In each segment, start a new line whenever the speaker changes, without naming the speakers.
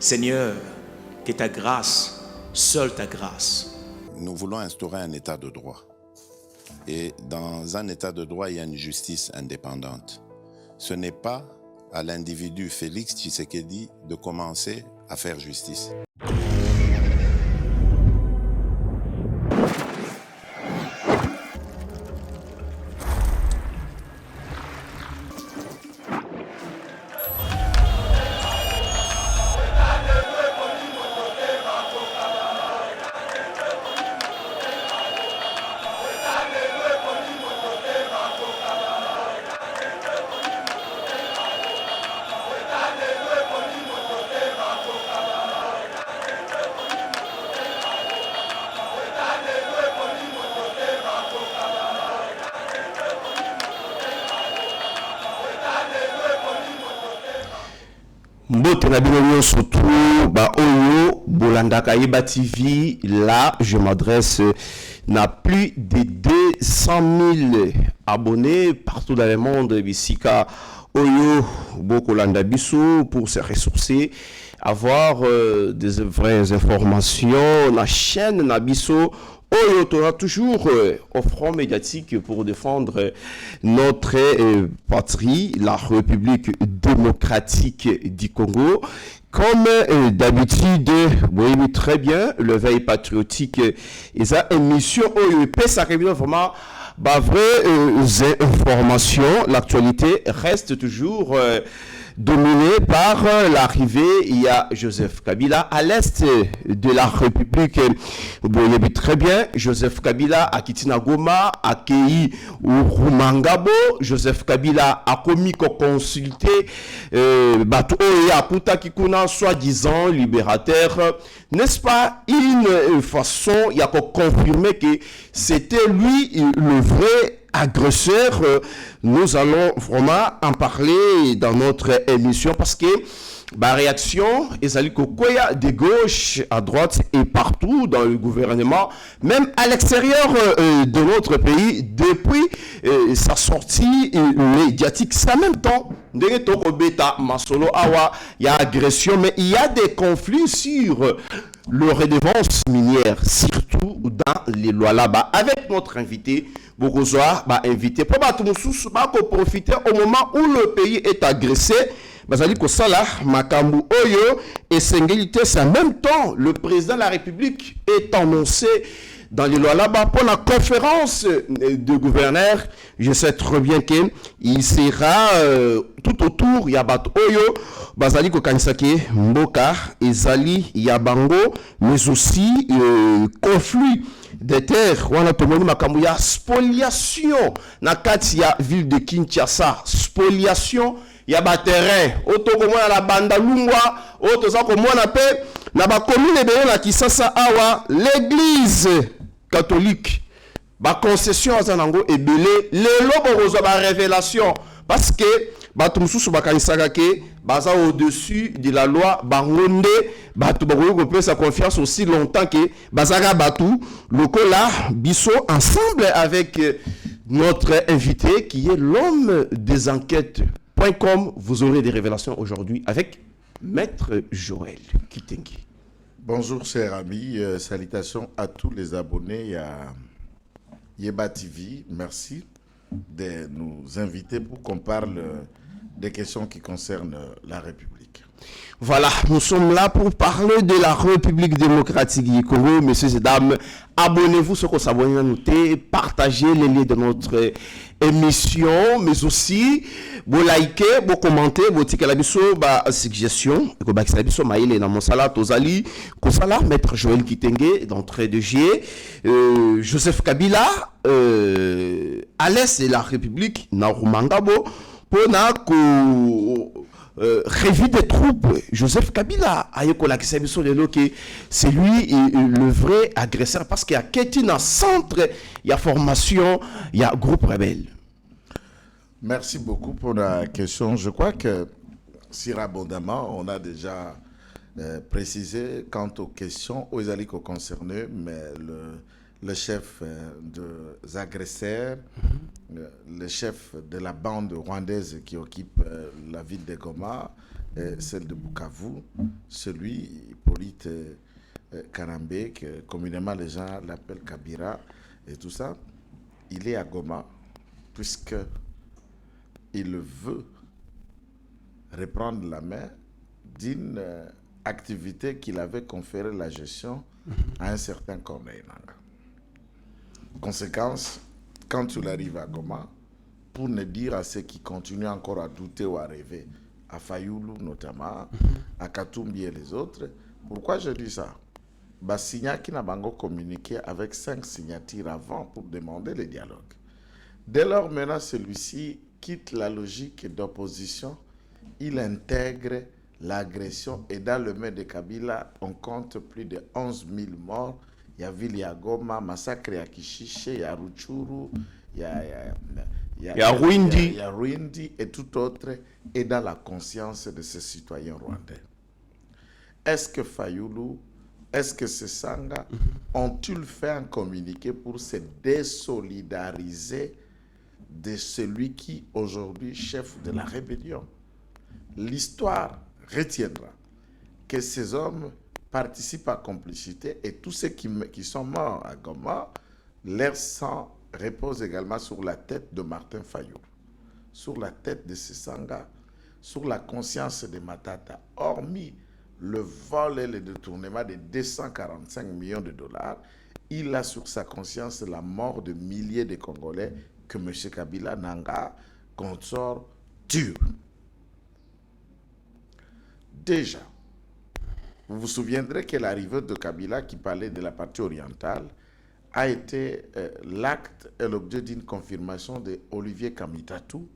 Seigneur, que ta grâce, seule ta grâce.
Nous voulons instaurer un état de droit. Et dans un état de droit, il y a une justice indépendante. Ce n'est pas à l'individu Félix Tshisekedi de commencer à faire justice.
Mbote na bino surtout ba oyo bolandaka Yeba TV. Là je m'adresse na plus de 200 000 abonnés partout dans le monde. Bisika oyo bokolanda biso pour se ressourcer, avoir des vraies informations. La chaîne na biso Oyo aura toujours au front médiatique pour défendre notre patrie, la République démocratique du Congo. Comme d'habitude, vous voyez très bien, le veille patriotique et sa émission Oyo ça revient vraiment vraies informations. L'actualité reste toujours dominé par l'arrivée, il y a Joseph Kabila à l'est de la République. Vous voyez très bien, Joseph Kabila à Kitina Goma, à Kei ou Rumangabo. Joseph Kabila a commis qu'on consulter Bato et Akuta Kikuna, soi-disant libérateur. N'est-ce pas une façon, il y a qu'on confirmer que c'était lui le vrai agresseur. Nous allons vraiment en parler dans notre émission parce que la réaction est de gauche à droite et partout dans le gouvernement, même à l'extérieur de notre pays, depuis sa sortie médiatique. C'est en même temps, il y a agression, mais il y a des conflits sur le redevance minière, surtout dans les lois là-bas. Avec notre invité, Bogozoa, invité pour profiter au moment où le pays est agressé. Bazali Kosala, Makambu Oyo et Sengelite, c'est en même temps le président de la République est annoncé dans les lois là-bas pour la conférence de gouverneurs. Je sais très bien qu'il sera tout autour Yabat Oyo, Bazali Kokanisake, Mboka, Ezali, Yabango, mais aussi conflit des terres. On a tomoni Makambuya, spoliation, Nakatia, ville de Kinshasa, spoliation. Il y a des terrains, auto comme la banda lungwa, auto ça comme on appelle, na ba commune de la Kisasa awa, l'église catholique, ba concession à Zanango et belé, les lobos ba révélation, parce que ba tumsusu ba kanisaka ke baza au-dessus de la loi bangonde, ba tu ba ko sa confiance aussi longtemps que bazaka batu lokola biso ensemble avec notre invité qui est l'homme des enquêtes. .com, vous aurez des révélations aujourd'hui avec Maître Joël Kitengi.
Bonjour chers amis, salutations à tous les abonnés à Yeba TV. Merci de nous inviter pour qu'on parle des questions qui concernent la République.
Voilà, nous sommes là pour parler de la République démocratique du Congo. Messieurs et dames, abonnez-vous, ceux qui s'abonnent à nous, partagez les liens de notre émission, mais aussi, vous likez, vous commentez, vous tirez la biso, suggestion, vous bakez la biso, maïle, na monsala, tozali, kosala, Maître Joël Kitengi, d'entrée de G, Joseph Kabila, à l'est de la République, na Rumangabo, pour na revue des troupes, Joseph Kabila, c'est lui le vrai agresseur parce qu'il y a Ketina centre, il y a formation, il y a groupe rebelle.
Merci beaucoup pour la question. Je crois que, si abondamment, on a déjà précisé quant aux questions aux alliés concernés, mais le chef des agresseurs, le chef de la bande rwandaise qui occupe la ville de Goma, celle de Bukavu, celui, Hippolyte Karambé, que communément les gens l'appellent Kabila, et tout ça, il est à Goma, puisque il veut reprendre la main d'une activité qu'il avait conféré la gestion à un certain Corneille Nangaa. Conséquence, quand il arrive à Goma, pour ne dire à ceux qui continuent encore à douter ou à rêver, à Fayoulou notamment, à Katumbi et les autres, pourquoi je dis ça? Bassigna qui n'a pas communiqué avec 5 signatures avant pour demander le dialogue. Dès lors, maintenant, celui-ci quitte la logique d'opposition, il intègre l'agression et dans le maire de Kabila, on compte plus de 11 000 morts. Il y a ville à Goma, massacre à Kishiche, il y a Ruchuru, il y a Rwindi et tout autre est dans la conscience de ces citoyens rwandais. Est-ce que Fayoulou, est-ce que Sesanga ont-ils fait un communiqué pour se désolidariser de celui qui aujourd'hui chef de la rébellion? L'histoire retiendra que ces hommes participent à complicité et tous ceux qui sont morts à Goma, leur sang repose également sur la tête de Martin Fayoulou, sur la tête de Sesanga, sur la conscience de Matata, hormis le vol et le détournement de 245 millions de dollars, il a sur sa conscience la mort de milliers de Congolais que M. Kabila Nangaa, consort, tue. Déjà, vous vous souviendrez que l'arrivée de Kabila, qui parlait de la partie orientale, a été l'acte et l'objet d'une confirmation de Olivier Kamitatou,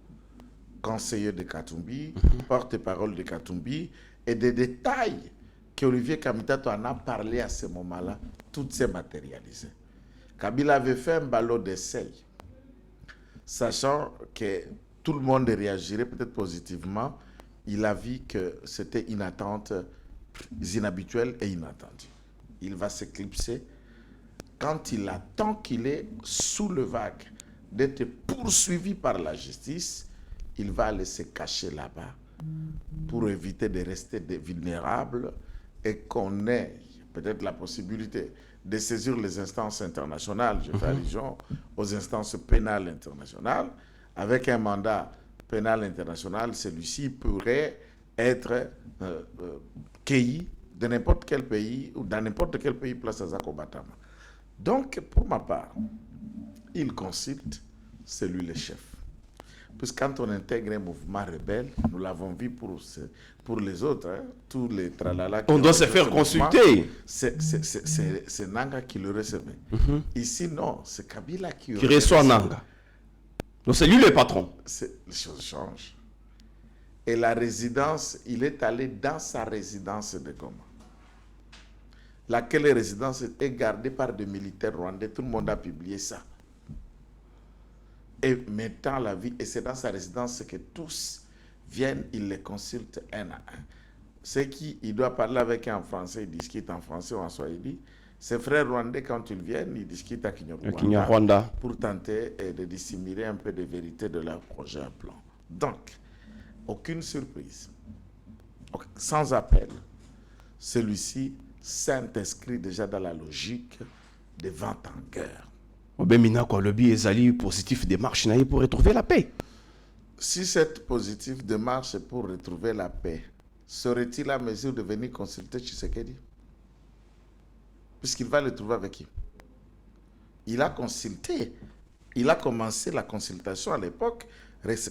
conseiller de Katumbi, porte-parole de Katumbi, et des détails qu'Olivier Kamitatou en a parlé à ce moment-là, tout s'est matérialisé. Kabila avait fait un ballot d'essai, sachant que tout le monde réagirait peut-être positivement. Il a vu que c'était une attente inhabituelle et inattendue. Il va s'éclipser quand il attend qu'il est sous le vague d'être poursuivi par la justice. Il va aller se cacher là-bas pour éviter de rester vulnérable et qu'on ait peut-être la possibilité de saisir les instances internationales. Je fais allusion aux instances pénales internationales. Avec un mandat pénal international, celui-ci pourrait être cueilli de n'importe quel pays ou dans n'importe quel pays place à Zakobatama. Donc, pour ma part, il consulte, c'est lui le chef. Puisque quand on intègre un mouvement rebelle, nous l'avons vu pour les autres, hein, tous les tralala.
On doit se faire consulter.
C'est Nangaa qui le recevait. Ici, non, c'est Kabila qui
reçoit Nangaa. Donc c'est lui le patron.
Les choses changent. Et la résidence, il est allé dans sa résidence de Goma. Laquelle résidence est gardée par des militaires rwandais. Tout le monde a publié ça. Et mettant la vie, et c'est dans sa résidence que tous viennent, ils les consultent un à un. Ceux qui, il doit parler avec un en français, ils discutent en français ou en swahili. Ses frères rwandais, quand ils viennent, ils discutent à Kinyarwanda pour tenter de dissimuler un peu de vérité de leur projet à plan. Donc, aucune surprise. Sans appel, celui-ci s'inscrit déjà dans la logique de vente en guerre.
Le but est positif démarche pour retrouver la paix.
Si cette positive démarche est pour retrouver la paix, serait-il à mesure de venir consulter Tshisekedi? Puisqu'il va le trouver avec qui? Il a consulté. Il a commencé la consultation à l'époque,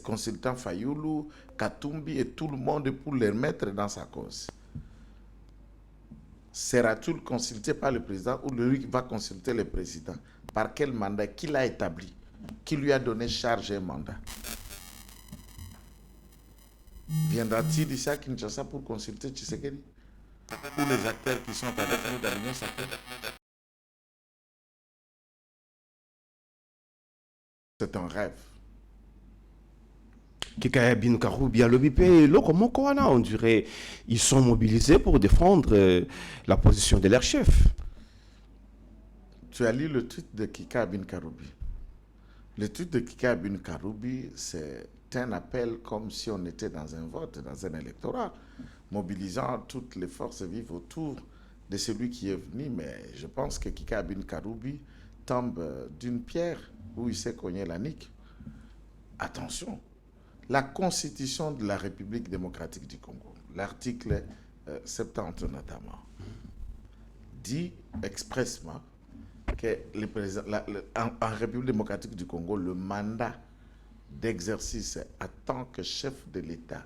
consultant Fayoulou, Katumbi et tout le monde pour les mettre dans sa cause. Sera-t-il consulté par le président ou lui va consulter le président? Par quel mandat? Qui l'a établi? Qui lui a donné charge et mandat? Viendra-t-il ici à Kinshasa pour consulter Tshisekedi? Ou les acteurs qui sont avec nous dans l'Union sacrée? C'est un rêve.
On dirait ils sont mobilisés pour défendre la position de leur chef.
Tu as lu le tweet de Kika Bin Karoubi. Le tweet de Kika Bin Karoubi, c'est un appel comme si on était dans un vote, dans un électorat. mobilisant toutes les forces vives autour de celui qui est venu. Mais je pense que Kika Bin Karoubi tombe d'une pierre où il s'est cogné la nique. Attention, la constitution de la République démocratique du Congo, l'article 70 notamment, dit expressement que en République démocratique du Congo, le mandat d'exercice en tant que chef de l'État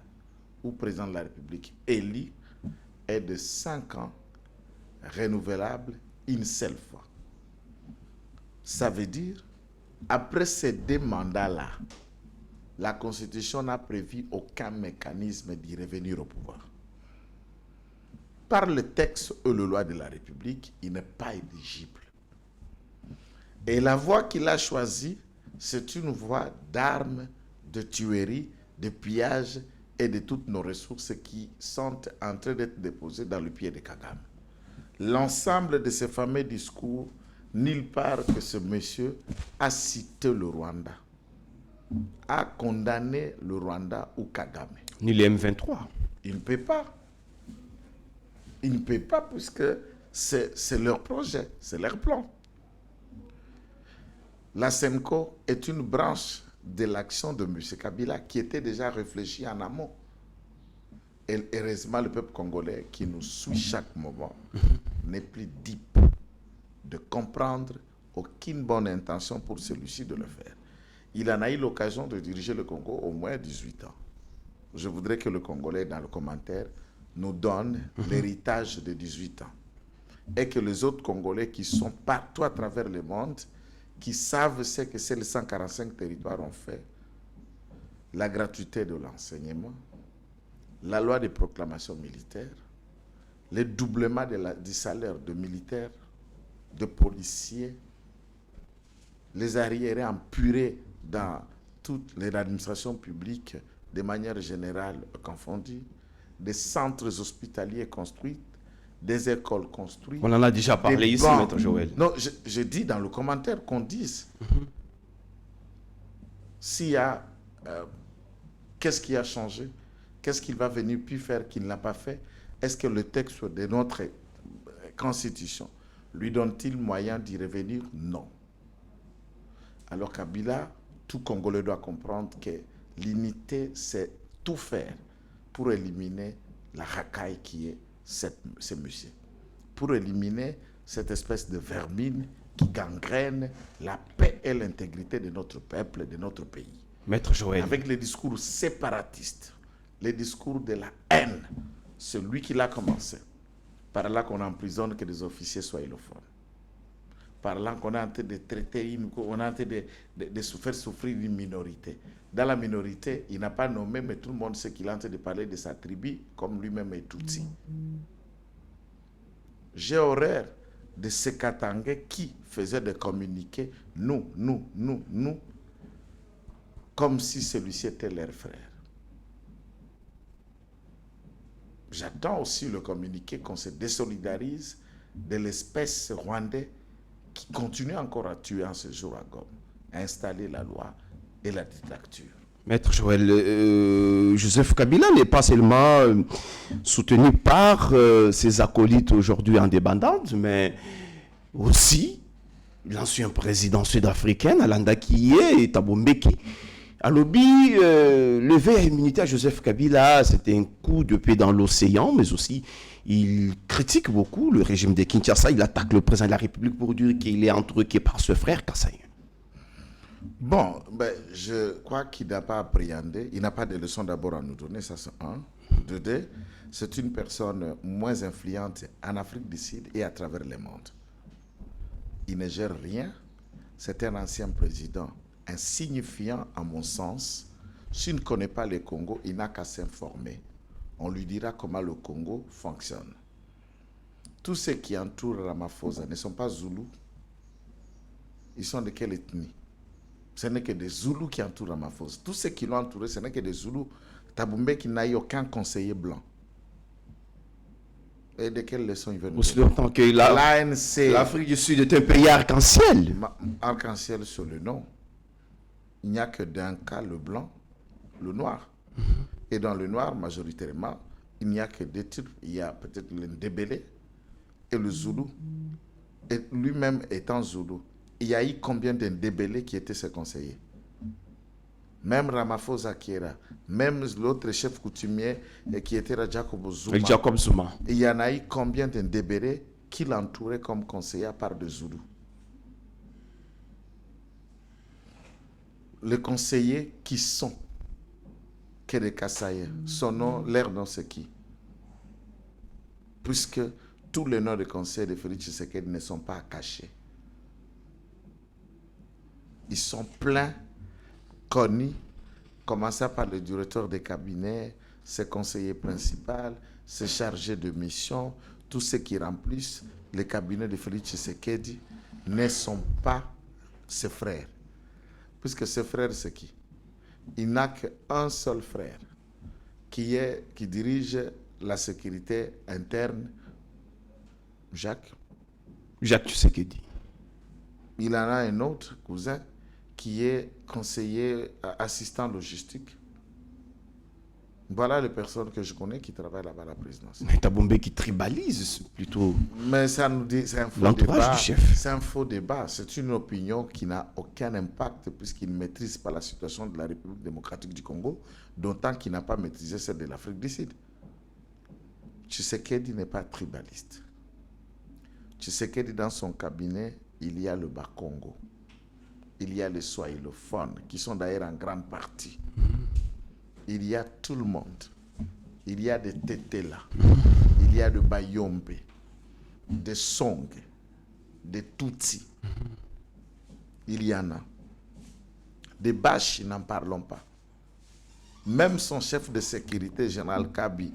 ou président de la République élu est de 5 ans, renouvelable une seule fois. Ça veut dire, après ces 2 mandats-là, la Constitution n'a prévu aucun mécanisme d'y revenir au pouvoir. Par le texte ou la loi de la République, il n'est pas éligible. Et la voie qu'il a choisie, c'est une voie d'armes, de tuerie, de pillage et de toutes nos ressources qui sont en train d'être déposées dans le pied de Kagame. L'ensemble de ces fameux discours, nulle part que ce monsieur a cité le Rwanda, a condamné le Rwanda ou Kagame.
Ni les M23.
Il ne peut pas. Il ne peut pas puisque c'est leur projet, c'est leur plan. La SEMCO est une branche de l'action de M. Kabila qui était déjà réfléchie en amont. Et heureusement, le peuple congolais qui nous suit chaque moment n'est plus dupe de comprendre aucune bonne intention pour celui-ci de le faire. Il en a eu l'occasion de diriger le Congo au moins 18 ans. Je voudrais que le Congolais, dans le commentaire, nous donne l'héritage de 18 ans. Et que les autres Congolais qui sont partout à travers le monde, qui savent ce que ces 145 territoires ont fait, la gratuité de l'enseignement, la loi des proclamations militaires, le doublement du salaire de militaires, de policiers, les arriérés empurés dans toute l'administration publique de manière générale confondue, des centres hospitaliers construits, des écoles construites.
On en a déjà parlé ici, Maître Joël.
Non, je dis dans le commentaire qu'on dise s'il y a... qu'est-ce qui a changé? Qu'est-ce qu'il va venir puis faire qu'il n'a pas fait? Est-ce que le texte de notre constitution lui donne-t-il moyen d'y revenir? Non. Alors Kabila, tout Congolais doit comprendre que l'unité, c'est tout faire pour éliminer la racaille qui est ce monsieur. Pour éliminer cette espèce de vermine qui gangrène la paix et l'intégrité de notre peuple et de notre pays.
Maître Joël.
Avec les discours séparatistes, les discours de la haine, c'est lui qui l'a commencé. Par là qu'on emprisonne que des officiers soient illophones. Par là qu'on est en train de traiter, on est en train de faire souffrir une minorité. Dans la minorité, il n'a pas nommé, mais tout le monde sait qu'il est en train de parler de sa tribu, comme lui-même est Tutsi. J'ai horreur de ces Katangais qui faisaient des communiqués, nous, comme si celui-ci était leur frère. J'attends aussi le communiqué qu'on se désolidarise de l'espèce rwandais qui continue encore à tuer en ce jour à Goma, à installer la loi et la dictature.
Maître Joël, Joseph Kabila n'est pas seulement soutenu par ses acolytes aujourd'hui indépendantes, mais aussi l'ancien président sud-africain, Alanda Kiye et Thabo Mbeki. À Lobby, lever à immunité à Joseph Kabila, c'était un coup de pied dans l'océan, mais aussi il critique beaucoup le régime de Kinshasa. Il attaque le président de la République pour dire qu'il est entruqué par ce frère Kassaï.
Bon, je crois qu'il n'a pas appréhendé, il n'a pas de leçons d'abord à nous donner, ça c'est un. De deux, c'est une personne moins influente en Afrique du Sud et à travers le monde. Il ne gère rien, c'est un ancien président insignifiant à mon sens. S'il ne connaît pas le Congo, il n'a qu'à s'informer. On lui dira comment le Congo fonctionne. Tous ceux qui entourent Ramaphosa ne sont pas Zoulous. Ils sont de quelle ethnie? Ce n'est que des Zoulous qui entourent Ramaphosa. Tous ceux qui l'ont entouré, ce n'est que des Zoulous. Thabo Mbeki n'a eu aucun conseiller blanc. Et de quelle leçon il veut nous
Aussi
donner?
longtemps que l'Afrique du Sud est un pays arc-en-ciel.
Arc-en-ciel sur le nom. Il n'y a que d'un cas, le blanc, le noir. Et dans le noir, majoritairement, il n'y a que deux types. Il y a peut-être le Ndebele et le Zoulou. Et lui-même étant Zoulou, il y a eu combien de Ndebele qui étaient ses conseillers? Même Ramaphosa Kiera, même l'autre chef coutumier qui était Jacob Zuma.
Avec Jacob Zuma.
Il y en a eu combien de Ndebele qui l'entouraient comme conseiller à part de Zoulou? Les conseillers qui sont Kede Kassaye, son nom, leur nom c'est qui? Puisque tous les noms de conseillers de Félix Tshisekedi ne sont pas cachés. Ils sont pleins, connus, commençant par le directeur des cabinets, ses conseillers principaux, ses chargés de mission, tous ceux qui remplissent les cabinets de Félix Tshisekedi ne sont pas ses frères. Puisque ses frères, c'est qui? Il n'a qu'un seul frère qui dirige la sécurité interne, Jacques
Tshisekedi.
Il en a un autre cousin qui est conseiller assistant logistique. Voilà les personnes que je connais qui travaillent là-bas à la présidence.
Mais Tabombé qui tribalise plutôt.
Mais ça nous dit, c'est un faux
l'entourage
débat.
Du chef.
C'est un faux débat. C'est une opinion qui n'a aucun impact puisqu'il ne maîtrise pas la situation de la République démocratique du Congo, d'autant qu'il n'a pas maîtrisé celle de l'Afrique du Sud. Tshisekedi n'est pas tribaliste. Tshisekedi, dans son cabinet, il y a le Bas-Congo. Il y a les swahilophones, qui sont d'ailleurs en grande partie. Il y a tout le monde. Il y a des Tetela. Il y a de Bayombe, des Song, des Tutsi. Il y en a. Des Bashi, n'en parlons pas. Même son chef de sécurité, général Kabi,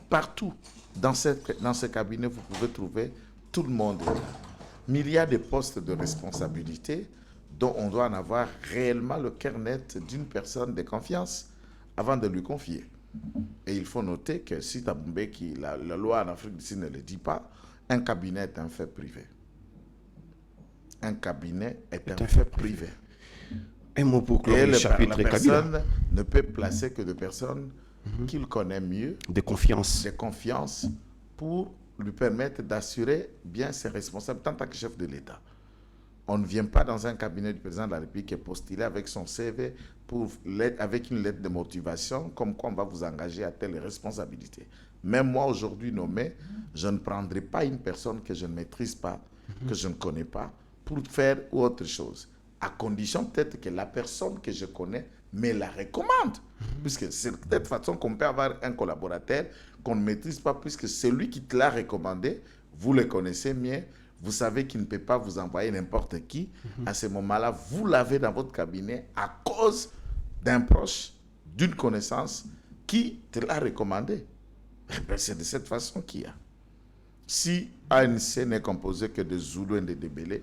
partout dans ce cabinet, vous pouvez trouver tout le monde. Mais il y a des postes de responsabilité dont on doit en avoir réellement le cœur net d'une personne de confiance avant de lui confier. Et il faut noter que si Tabombé, la loi en Afrique du Sud ne le dit pas, un cabinet est un fait privé. Un cabinet est un fait privé.
Un mot pour clore le chapitre
la personne ne peut placer que des personnes qu'il connaît mieux,
de confiance,
pour lui permettre d'assurer bien ses responsabilités en tant que chef de l'État. On ne vient pas dans un cabinet du président de la République et postuler avec son CV avec une lettre de motivation comme quoi on va vous engager à telle responsabilité. Même moi, aujourd'hui nommé, je ne prendrai pas une personne que je ne maîtrise pas, que je ne connais pas, pour faire autre chose. À condition peut-être que la personne que je connais me la recommande. Puisque c'est de cette façon qu'on peut avoir un collaborateur qu'on ne maîtrise pas, puisque celui qui te l'a recommandé, vous le connaissez mieux, vous savez qu'il ne peut pas vous envoyer n'importe qui. À ce moment-là, vous l'avez dans votre cabinet à cause d'un proche, d'une connaissance qui te l'a recommandé. C'est de cette façon qu'il y a. Si ANC n'est composé que de Zoulou et de Ndebele,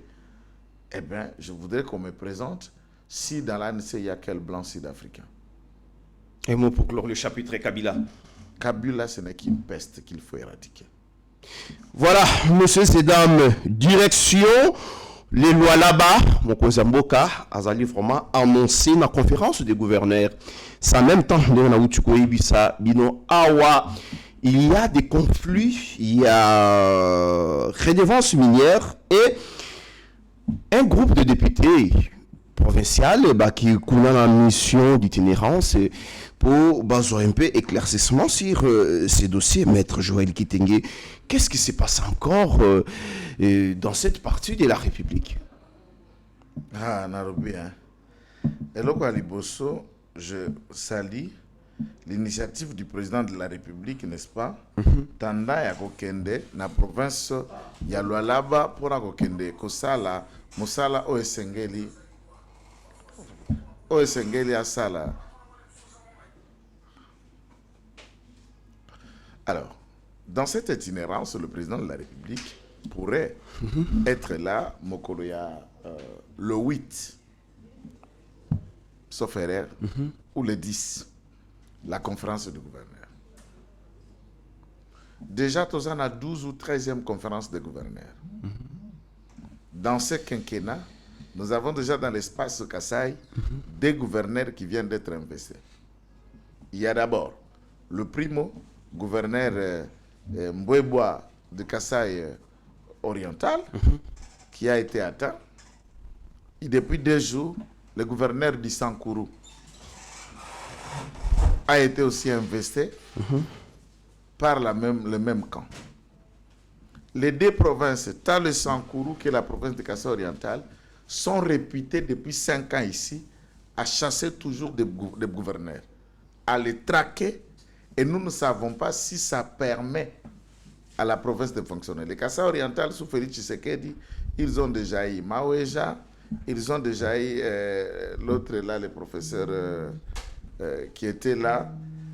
eh bien, je voudrais qu'on me présente si dans l'ANC il y a quel blanc sud-africain.
Un mot pour clore le chapitre Kabila.
Kabila, ce n'est qu'une peste qu'il faut éradiquer.
Voilà, messieurs et dames, direction les lois là-bas. Mon cousin Mboka a vraiment annoncé la conférence des gouverneurs. C'est en même temps, il y a des conflits, il y a redevance minière et un groupe de députés provinciaux qui ont la mission d'itinérance pour un peu éclaircissement sur ces dossiers. Maître Joël Kitenge, qu'est-ce qui se passe encore dans cette partie de la République?
Ah, Narobi, hein. Et là, à Liboso, je salue l'initiative du président de la République, n'est-ce pas? Tanda ya kokende na province ya Lualaba pour na kokende kosala musala oesengeli asala. Alors, dans cette itinérance, le président de la République pourrait être là, Mokoloya, le 8, sauf erreur, ou le 10, la conférence du gouverneur. Déjà, tous on a 12 ou 13e conférence des gouverneurs. Dans ce quinquennat, nous avons déjà dans l'espace Kassai des gouverneurs qui viennent d'être investis. Il y a d'abord le primo, gouverneur Mbweboa de Kasaï oriental, qui a été atteint. Et depuis 2 jours, le gouverneur du Sankourou a été aussi investi par le même camp. Les 2 provinces, tant le Sankourou que la province de Kasaï oriental, sont réputées depuis 5 ans ici à chasser toujours des gouverneurs, à les traquer, et nous ne savons pas si ça permet à la province de fonctionner. Les Kasaï oriental, sous Félix Tshisekedi, ils ont déjà eu Maouéja, ils ont déjà eu l'autre là, le professeur qui était là.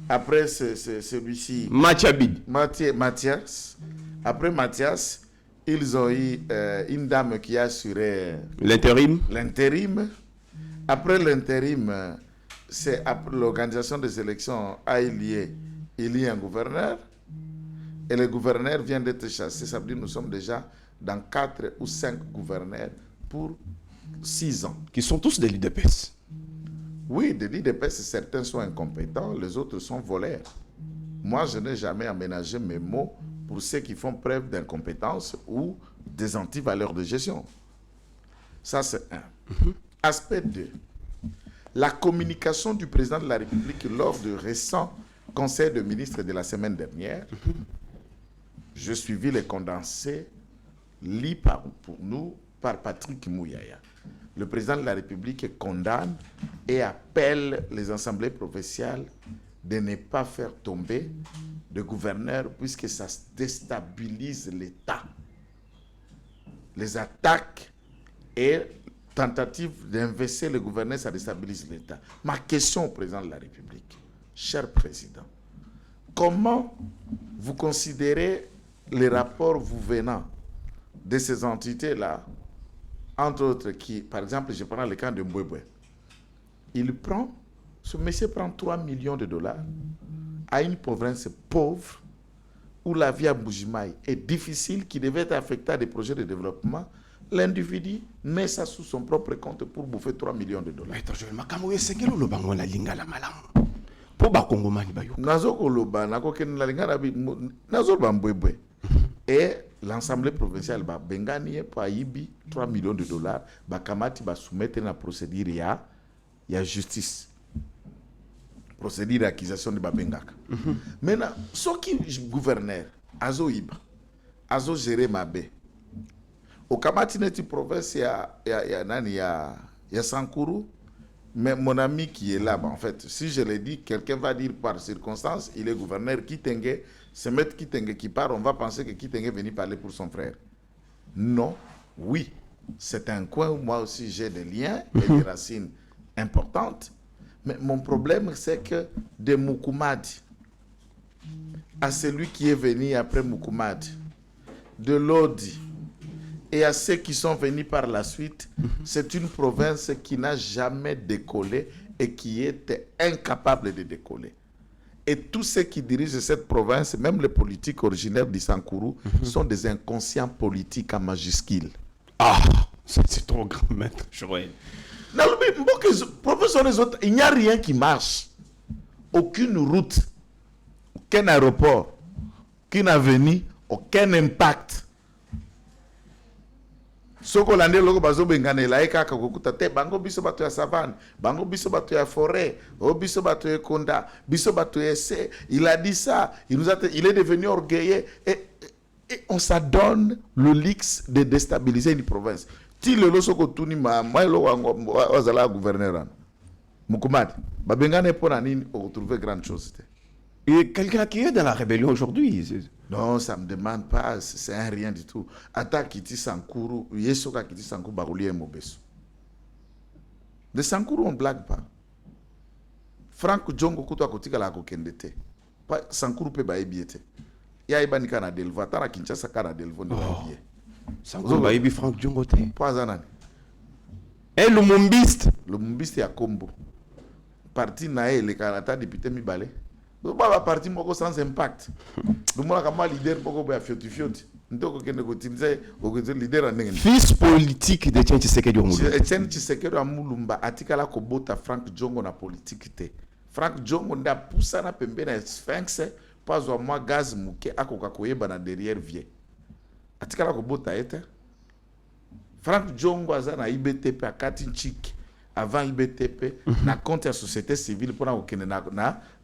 Après, c'est celui-ci. Mathias. Après Mathias, ils ont eu une dame qui a assuré l'intérim. Après l'intérim, c'est l'organisation des élections a il y a un gouverneur. Et le gouverneur vient d'être chassé. Ça veut dire que nous sommes déjà dans 4 ou 5 gouverneurs pour 6 ans.
Qui sont tous des l'UDPS.
Oui, des l'UDPS, certains sont incompétents, les autres sont voleurs. Moi, je n'ai jamais aménagé mes mots pour ceux qui font preuve d'incompétence ou des antivaleurs de gestion. Ça, c'est un. Aspect 2. La communication du président de la République lors du récent Conseil de ministres de la semaine dernière. Je suivis les condensés lits pour nous par Patrick Mouyaya. Le président de la République condamne et appelle les assemblées provinciales de ne pas faire tomber de gouverneurs puisque ça déstabilise l'État. Les attaques et tentatives d'investir le gouverneur, ça déstabilise l'État. Ma question au président de la République, cher président, comment vous considérez les rapports vous venant de ces entités-là, entre autres qui, par exemple, je prends le cas de Mbwebwe. Ce monsieur prend 3 millions de dollars à une province pauvre où la vie à Mbujimaï est difficile, qui devait être affectée à des projets de développement. L'individu met ça sous son propre compte pour bouffer 3 millions de dollars. Et l'Assemblée provinciale va gagner pour Aïbi 3 millions de dollars. Bakamati va soumettre une procédure il y a justice. Procédure d'acquisition de Babengaka. Maintenant, ce qui est gouverneur, Azo Iba, Azo géré Mabé. Au Kamati neti province, il y a Sankourou. Mais mon ami qui est là, en fait, si je l'ai dit, quelqu'un va dire par circonstance, il est gouverneur Kitenge, c'est maître Kitenge qui part, on va penser que Kitenge est venu parler pour son frère. Non, oui, c'est un coin où moi aussi j'ai des liens et des racines importantes. Mais mon problème, c'est que de Moukoumadi à celui qui est venu après Moukoumadi, de Lodi, et à ceux qui sont venus par la suite, c'est une province qui n'a jamais décollé et qui était incapable de décoller. Et tous ceux qui dirigent cette province, même les politiques originaires du Sankourou, sont des inconscients politiques en majuscule.
Ah, c'est trop grand, maître.
Il n'y a rien qui marche. Aucune route, aucun aéroport, aucune avenue, aucun impact. Soko lande loko bazo bengane la eka kakokuta te bango biso bato ya savane bango biso bato ya forêt o biso bato ya konda biso bato ya se il a dit ça il est devenu orgueilleux et on s'adonne le luxe de déstabiliser une province ti lelo soko tuni ma lo wazala gouverneur Moukoumadi babengane pona nini on retrouver grande chose.
Et quelqu'un qui est dans la rébellion aujourd'hui.
Non, ça ne me demande pas, c'est un rien du tout. Ata Kiti Sankourou, Yesoka Kiti Sankourou, Baroulier Mobeso. De Sankourou, on ne blague pas. Franck Djongo Koutou Akotika la Kokendete. Sankourou peut baïbiete. Ya Ibani Kana Delvo, Atara Kinshasa Kana Delvo, ne baïbie.
Sankourou baïbi Franck Djongo te.
Pas un an.
Et le Mumbiste.
Le Mumbiste est à Kombo. Parti Naé, le Kanata député Mibale. Donc, pas parti sans impact. Donc, moi, comme leader, je suis fioti.
Fils politique de Etienne Tshisekedi Omulumba.
Etienne Tshisekedi Omulumba, atikala kobota Franck Djongo na politique te. Franck Djongo nda poussa na pembe na Sphinx pas au moins gaz mouké à kokakoye bana derrière vie. Atikala ko bota ete. Frank Djongo aza na IBTP à Katinchik avant IBTP na compte la société civile pour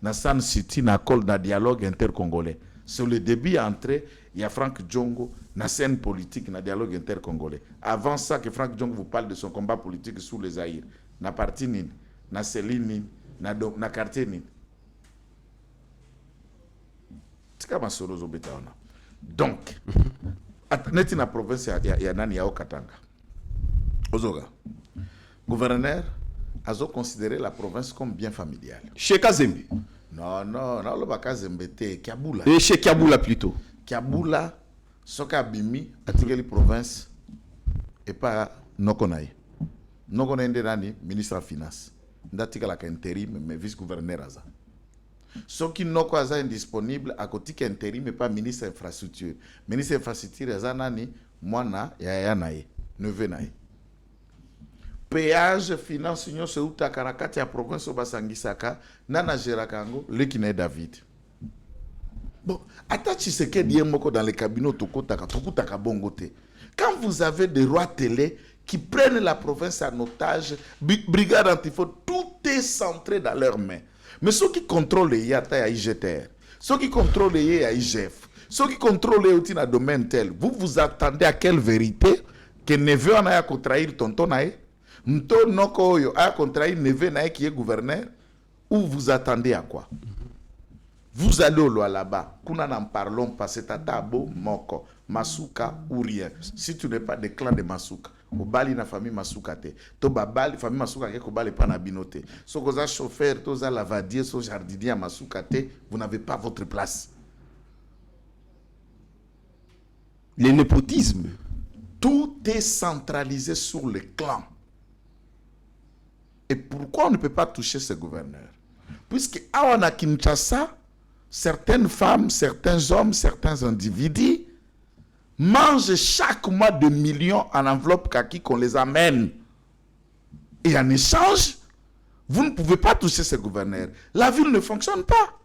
na San City na col na dialogue intercongolais. Sur le début entrée, il y a Frank Djongo na scène politique na dialogue intercongolais. Avant ça que Frank Djongo vous parle de son combat politique sous les Zaïre, na parti nini, na Céline nini, na quartier nini. C'est comme ça que betaona. Donc, neti na province ya nani ya Okatanga. Ozoga. Gouverneur a considéré la province comme bien familiale.
Chez Kazembe.
Non, le Bakazembe te Kiabula.
Et chez Kiabula plutôt.
Kiabula, Soka Bimi, Atigeli province, et pas Nokonaï. Nokonaï Nderani, ministre de la Finance. Ndatigala intérim, mais vice-gouverneur Aza. Ce qui Noko Aza indisponible, à côté intérim, mais pas ministre de l'infrastructure. Ministre de l'infrastructure, Aza Nani, Mwana, Yaya Nae, Neve Nae. Péage, finance, union, se outa karakati ya province Obasangisaka, nana Gerakango, Lekine David. Bon, attache ce qui est moko dans les cabinets Tokutaka Bongote. Quand vous avez des rois télé qui prennent la province en otage, brigade antifo, tout est centré dans leurs mains. Mais ceux qui contrôlent les Yata à IGTR, ceux qui contrôlent les IGF, ceux qui contrôlent les outils dans le domaine tel, vous attendez à quelle vérité que Neveu en a trahir tonton Nae? Mto noko oyo a contraint Neve Nae qui est gouverneur, ou vous attendez à quoi? Vous allez au là-bas, kuna n'en parlons pas, c'est Tabo, Moko, Masuka ou rien. Si tu n'es pas des clans de Masuka, au bali na famille Masuka te, to babali famille Masuka ke ko bali pa na binote. So koza chauffeur, to za lavadier, so jardinier Masuka te, vous n'avez pas votre place.
Le népotisme.
Tout est centralisé sur le clan. Et pourquoi on ne peut pas toucher ce gouverneur? Puisque à Kinshasa, certaines femmes, certains hommes, certains individus mangent chaque mois des millions en enveloppe kaki qu'on les amène. Et en échange, vous ne pouvez pas toucher ce gouverneur. La ville ne fonctionne pas.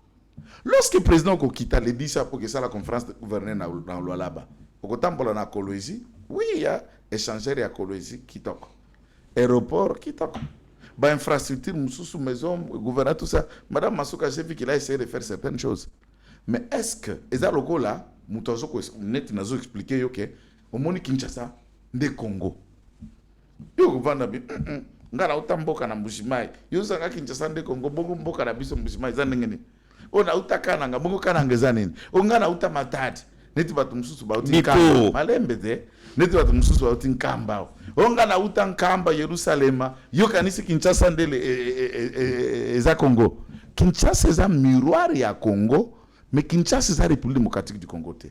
Lorsque le président Kokita le dit ça pour que ça la conférence de gouverneur dans le là-bas, au temps pour la Colosie, oui, il y a échangeur à Colosie qui toque. Aéroport qui toque. Bah, infrastructure, sous maison, gouverneur, tout ça. Madame Masuka, j'ai vu qu'il a essayé de faire certaines choses. Mais est-ce que, et ça, le là, Moutazo, net, n'a pas expliqué, ok, au Moni Kinshasa, de Congo. Yo, gouverneur, ngara utamboka na Mbushimai. Yo, sanga Kinshasa, de Congo, bongo mboka na biso Mbushimai, zanengeni. O na utakana, nga bongo kananga zaneni. O ngana utamatati. Neti batu msusu ba uti kamba. Malembe de. Neti batu msusu ba uti nkamba. Onga na uta nkamba Yerusalema. Yo kanisi Kinshasa ndele eza Congo. Kinshasa eza miroir ya Congo. Mais Kinshasa eza République démocratique du Congo te.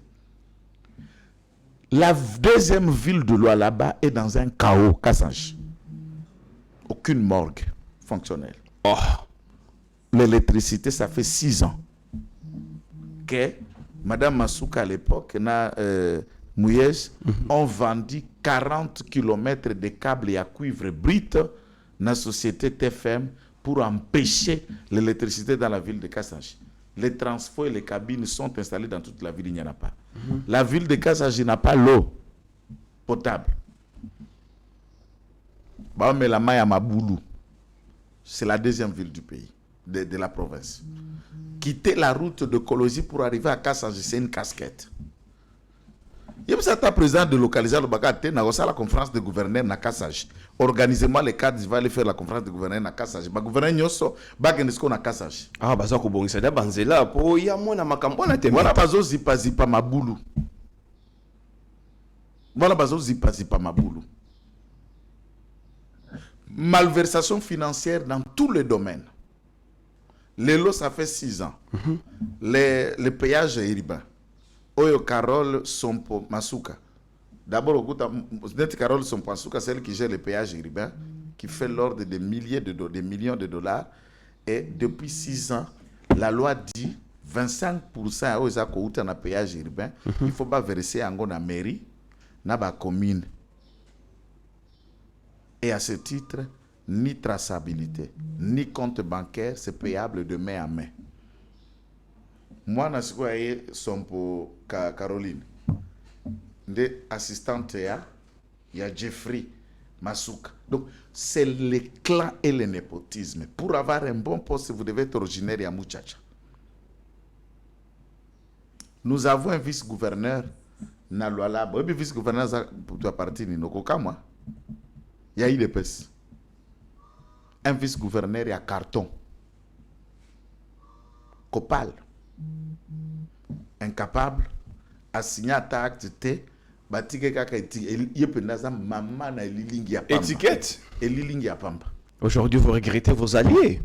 La deuxième ville de Lualaba est dans un chaos, Kassange. Aucune morgue fonctionnelle. Oh. L'électricité, ça fait 6 ans que Madame Masuka à l'époque, Mouyej, ont vendu 40 km de câbles à cuivre brut dans la société TFM pour empêcher l'électricité dans la ville de Kassange. Les transferts et les cabines sont installés dans toute la ville, il n'y en a pas. La ville de Kassange n'a pas l'eau potable. Mais la Maya Maboulou, c'est la deuxième ville du pays, de la province. Quitter la route de Kolosi pour arriver à Kassange, c'est une casquette. Il y a un président de localiser le Bagate, n'a reçu la conférence de gouverneur à Kassange. Organisez-moi les cadres, il va aller faire la conférence de gouverneur à Kassange. Le gouverneur Nyoso, Bagenesko à Kassange.
Ah, bah ça, c'est d'abord Banzela, pour y a mon amakambo na teme.
Voilà, bazo zipa maboulou. Voilà, bazo zipa maboulou. Malversation financière dans tous les domaines. Les lots, ça fait 6 ans. Les péages Iriba. Oyo Carole Sompo Masuka. D'abord, Carole Sompo Masuka, celle qui gère les péages Iriba, qui fait l'ordre de millions de dollars. Et depuis 6 ans, la loi dit 25% aux accords na péage Iriba. Il ne faut pas verser en la mairie, na ba commune. Et à ce titre, ni traçabilité, ni compte bancaire, c'est payable de main à main. Moi, je suis Caroline. Des assistantes, il y a Jeffrey Masuka. Donc, c'est le clan et le népotisme. Pour avoir un bon poste, vous devez être originaire de Muchacha. Nous avons un vice-gouverneur, Nalwala. Le vice-gouverneur, pour toi partir, il y a eu des pestes. Un vice-gouverneur, il y a carton. Copal. Incapable. A signé acte T.
Étiquette.
Et
Aujourd'hui, vous regrettez vos alliés.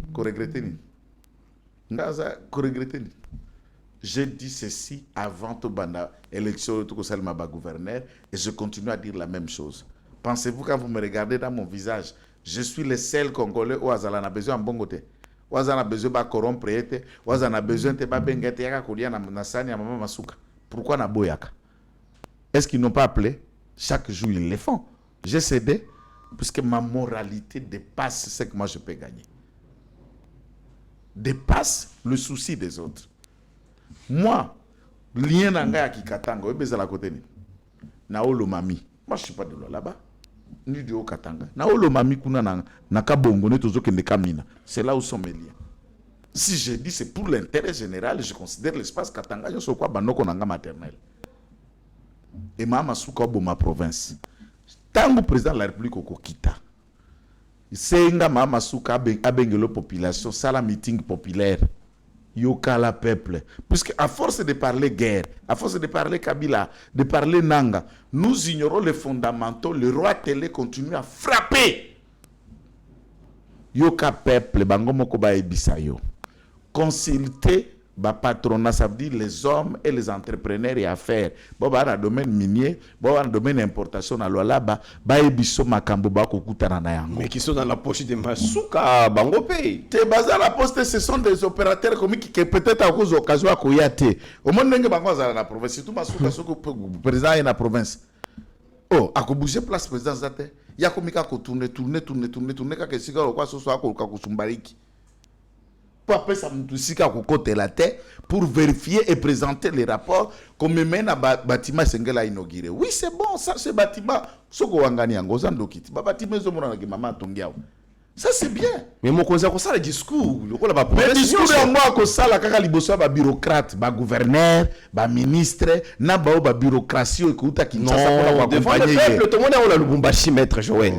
J'ai dit ceci avant toute l'élection de gouverneur et je continue à dire la même chose. Pensez-vous quand vous me regardez dans mon visage, je suis le seul Congolais où Azala a besoin de bon côté. Où Azala a besoin de corrompre, où Azala a besoin de bengete yaka kolia na sani ya mama masuka. Pourquoi na boyaka? Est-ce qu'ils n'ont pas appelé? Chaque jour, ils le font. J'ai cédé, puisque ma moralité dépasse ce que moi je peux gagner. Dépasse le souci des autres. Moi, lien nanga qui katanga, et la côté ni. Naolo mami. Moi, je ne suis pas de là-bas. Ni de Katanga. Naolo mami kuna na kabongo ne tozo kende kamina. C'est là où sont mes liens. Si je dis c'est pour l'intérêt général, je considère l'espace Katanga, je sais quoi banoko nanga maternelle. Et Mama Souka ma province. Tant que le président de la République au Kita, c'est nga Mama Souka abengelo population, ça la meeting populaire. Yoka la peuple. Puisque à force de parler guerre, à force de parler Kabila, de parler Nanga, nous ignorons les fondamentaux. Le roi Télé continue à frapper. Yoka peuple, bango moko ba ebisayo. Consulter ba patronat, ça veut dire les hommes et les entrepreneurs et affaires. Bon, dans le domaine minier, dans le domaine d'importation,
mais qui sont dans la poche de Masuka, Bango Pay.
La poste, ce sont des opérateurs qui peut-être à cause d'occasion à Koyate. Au moins, il y a la province. C'est tout Masuka, le président est dans la province. Oh, à bouger place président Zate. Il y a comme tourner, quand il y a quoi ce soit, pour vérifier et présenter les rapports comme même un bâtiment Sengela inauguré. Oui, c'est bon, ça, ce bâtiment. Ça, c'est bien.
Mais mon conseil, c'est le discours.
Le discours, c'est moi, ça, la bureaucrate, gouverneur, ministre, na bureaucratie, qui
non, devant le peuple, tout le monde est au Lubumbashi, maître Joël.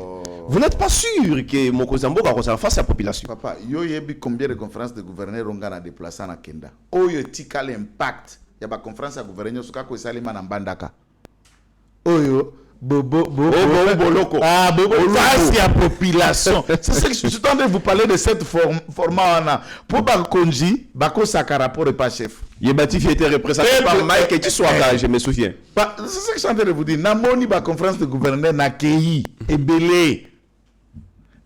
Vous n'êtes pas sûr que mon cousin Mboka va face à la population?
Papa, yo yebi combien de conférences de gouverneurs on a déplacé à Kenda? Oyo tika l'impact. Il y a pas conférence à gouverneur sur quoi ça les man en bandaka. Oyo bobo ah bobo face à population. C'est ce que je suis en train de vous parler de cette format pour Bakonji, Bako Saka rapport et pas chef.
Yebati était représenté par Mike et Tiswaka, je me souviens.
C'est ce que je suis en train de vous dire. Namoni ba conférence de gouverneur na Kei et Belé.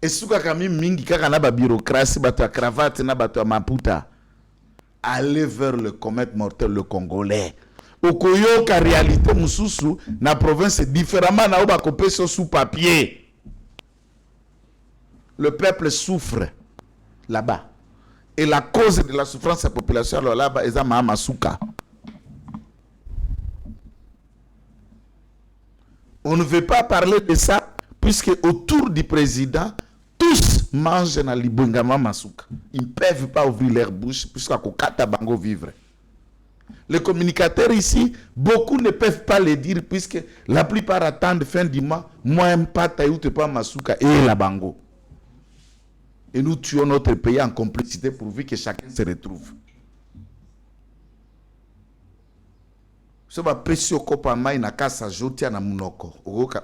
Et souka kami mingi kaka na ba bureaucratie bato cravate na bato maputa aller vers le comète mortel le congolais okoyo ka réalité mususu na province différemment na ba kopé sous papier. Le peuple souffre là-bas et la cause de la souffrance de la population là-bas est Mama Souka. On ne veut pas parler de ça puisque autour du président tous mangent dans l'Ibungama Masuka. Ils ne peuvent pas ouvrir leur bouche puisqu'à Kokata Bango vivre. Les communicateurs ici, beaucoup ne peuvent pas le dire puisque la plupart attendent fin du mois, moi pas taïoute pas Masuka et la Bango. Et nous tuons notre pays en complicité pourvu que chacun se retrouve. Ce va précieux kopa mai na kasa jotia na munoko. Oka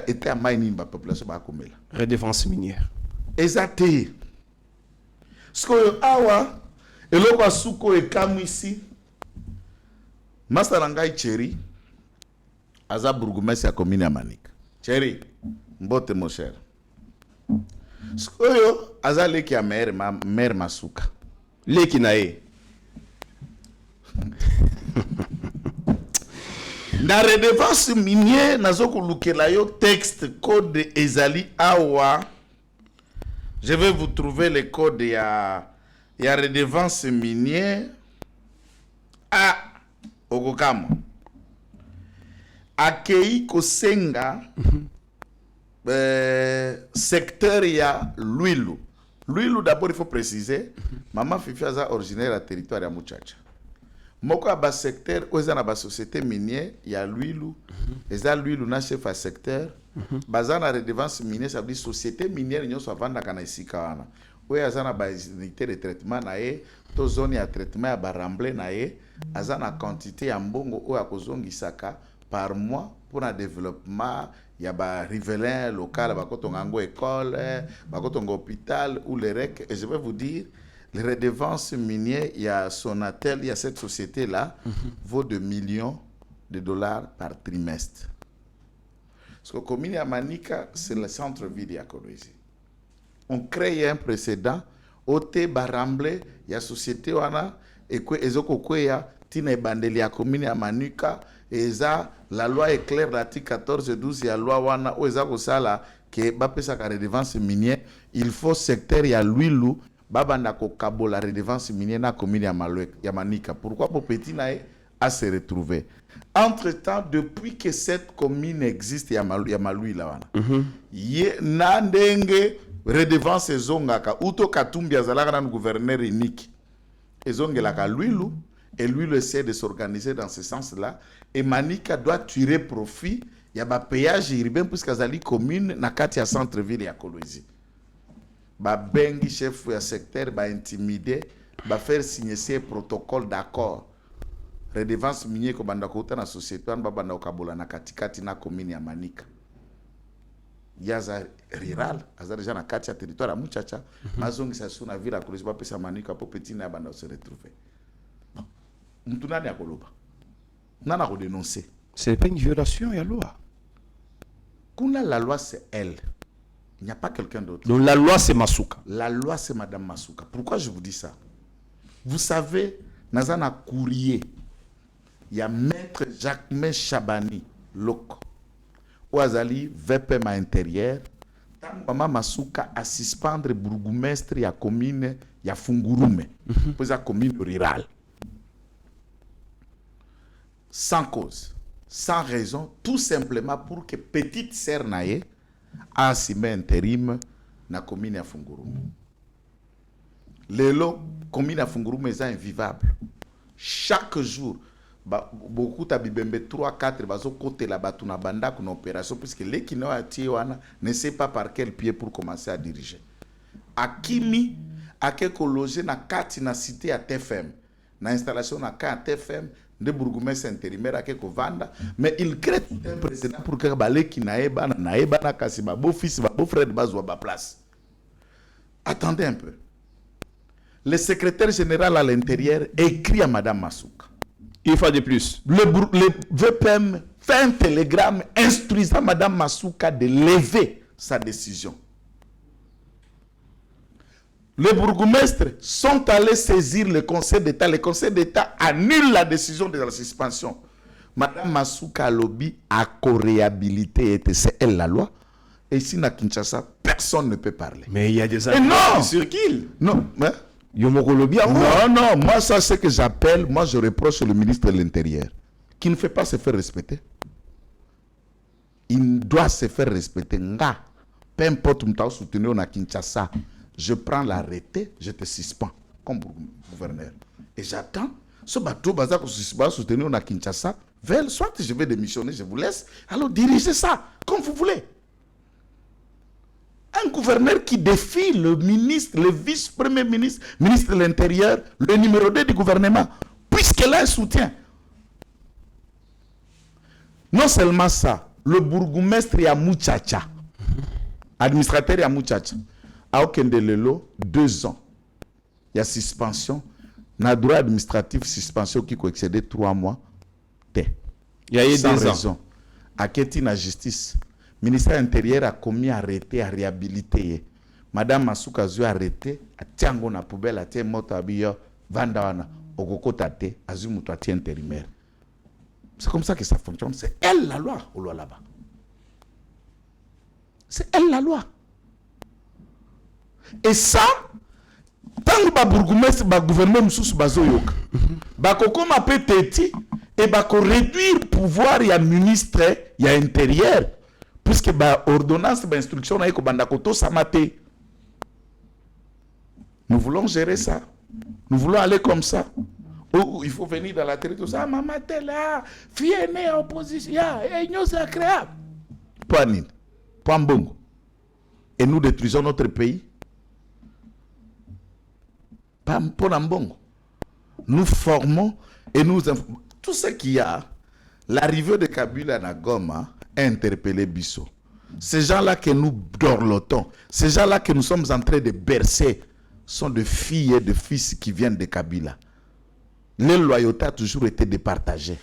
était à mai ni ba population ba komela.
Redéfense minière.
Exacté. Ce que awa eloko asuko e kamu ici. Master Ngai Chéri aza bourgmestre ya commune ya Manika. Chéri, mbote mon cher. Ce que aza leki ya maire Masuka.
Leki na e.
Na redevance minier nazoko lukela yo texte code ezali awa. Je vais vous trouver le code ya redevance minier. okokamo akei kosenga secteur ya Lwilu. Lwilu d'abord il faut préciser maman Fifi aza originaire à territoire ya Muchacha. Moko ba secteur oza na ba société minière ya Lwilu eza Lwilu na chef à secteur baza na redevance minière, ça veut dire société minière nyonso avanda kana isika wana oyo aza na ba unité de traitement na ye to zone ya traitement ya baramble na ye aza na quantité ya mbongo oyo akozongisaka par mois pour un développement. Il y a des riverains locaux, il y a école, il hôpital ou les REC. Et je vais vous dire, les redevances minières, il y a Sonatel, il y a cette société-là, vaut de millions de dollars par trimestre. Parce que comme à Manika, c'est le centre-ville de Kolwezi. On crée un précédent, Ote Baramble, il y a société, et quoi, Ezoko Kweya, Tine Bandeli à commune à Manika, et ça, la loi est claire, l'article 14 et 12, il y a la loi wana, où ezako sala, que bapesa ka redevance minière, il faut secteur ya Lwilu, babanda ko kabo la redevance minière na commune ya Manika. Pourquoi pour petit nae à se retrouver? Entre-temps, depuis que cette commune existe, ya Malui la wana. Ye na ndenge redevance zongaka, uto katumbi azalaka na gouverneur unique. Ezonge la ka Lwilu, et lui le essaie de s'organiser dans ce sens-là. Et Manika doit tirer profit. Il y a un péage urbain puisque Azali commune na kati ya centre-ville ya Kolwezi. Ba bengi chef ya secteur ba intimider, ba faire signer ces protocoles d'accord. Redevance minier ko banda ko na société an ba banda ko kabola na katikati na commune ya Manika. Yaza rural, azali déjà na kati ya territoire ya Muchacha, mazongi sa suna ville ya Kolwezi ba pesa Manika po petit na banda se retrouver.
C'est pas une violation, il y a loi.
La loi, c'est elle. Il n'y a pas quelqu'un d'autre.
Donc la loi, c'est Masuka.
La loi, c'est Madame Masuka. Pourquoi je vous dis ça? Vous savez, dans un courrier, il y a Maître Jacques Chabani, Loko, Ouazali, VPM intérieur, Maman Masuka a suspendre bourgmestre ya commune ya Fungurume, pour la commune rurale. Sans cause, sans raison, tout simplement pour que petite sœur naye a assumé intérim na commune à Fungurume. Lelo, commune à Fungurume est invivable. Chaque jour, beaucoup de bibembe 3-4 bazo côté la batuna banda une opération puisque les qui n'ont wana ne sait pas par quel pied pour commencer à diriger. Akimi a quelque logé na kati na cité à TFM, na installation na ka TFM. De bourgmestre intérimaire à quelque vanda, mais il crée un précédent pour que balé qui naeba na kasi ba beau fils ba beau frère bazwa ba place. Attendez un peu. Le secrétaire général à l'intérieur écrit à Madame Masuka.
Une fois de plus.
Le VPM fait un télégramme instruisant Madame Masuka de lever sa décision. Les bourgmestres sont allés saisir le Conseil d'État. Le Conseil d'État annule la décision de la suspension. Madame Masuka Lobi a co-réhabilité et c'est elle la loi. Et ici, à Kinshasa, personne ne peut parler.
Mais il y a des
gens
qui circulent.
Non, mais...
Non,
moi, ça, c'est ce que j'appelle, moi, je reproche le ministre de l'Intérieur, qui ne fait pas se faire respecter. Il doit se faire respecter. Peu importe où tu as soutenu à Kinshasa, je prends l'arrêté, je te suspends comme gouverneur. Et j'attends. Ce bateau bazar que je soutenir à Kinshasa, soit je vais démissionner, je vous laisse. Alors dirigez ça comme vous voulez. Un gouverneur qui défie le ministre, le vice-premier ministre, ministre de l'Intérieur, le numéro 2 du gouvernement, puisqu'il a un soutien. Non seulement ça, le bourgmestre à Muchacha, administrateur à Muchacha, à Okendelelo, 2 ans. Il y a suspension. Il y a droit administratif, suspension qui peut excéder 3 mois. Il
y a eu 2
raison.
ans.
À Keti, la justice. Le ministère intérieur a commis arrêté, à réhabiliter. Madame Masuka a arrêté, à Tiango na poubelle, à Tiemoto Abiyo, Vandawana, Ogoko Tate, Azumuto Ati intérimaire. C'est comme ça que ça fonctionne. C'est elle la loi, au loi là-bas. C'est elle la loi. Et ça, tant tant ba bourgmestre ba gouvernement mususu bazoyoka bakokoma pe teti et bako réduire pouvoir ya ministre ya intérieur puisque ba ordonnance ba instruction na ko banda ko to samate. Nous voulons gérer ça. Nous voulons aller comme ça. Oh, il faut venir dans la télé tout ça maman t'es là fille née opposition et nous ça créable. Pas nini. Pas mbongo. Et nous détruisons notre pays. Pas pour mbongo. Nous formons et nous tout ce qu'il y a, l'arrivée de Kabila à Goma a interpellé Bissot. Ces gens-là que nous dorlotons, ces gens-là que nous sommes en train de bercer, sont de filles et de fils qui viennent de Kabila. Les loyautés ont toujours été départagées.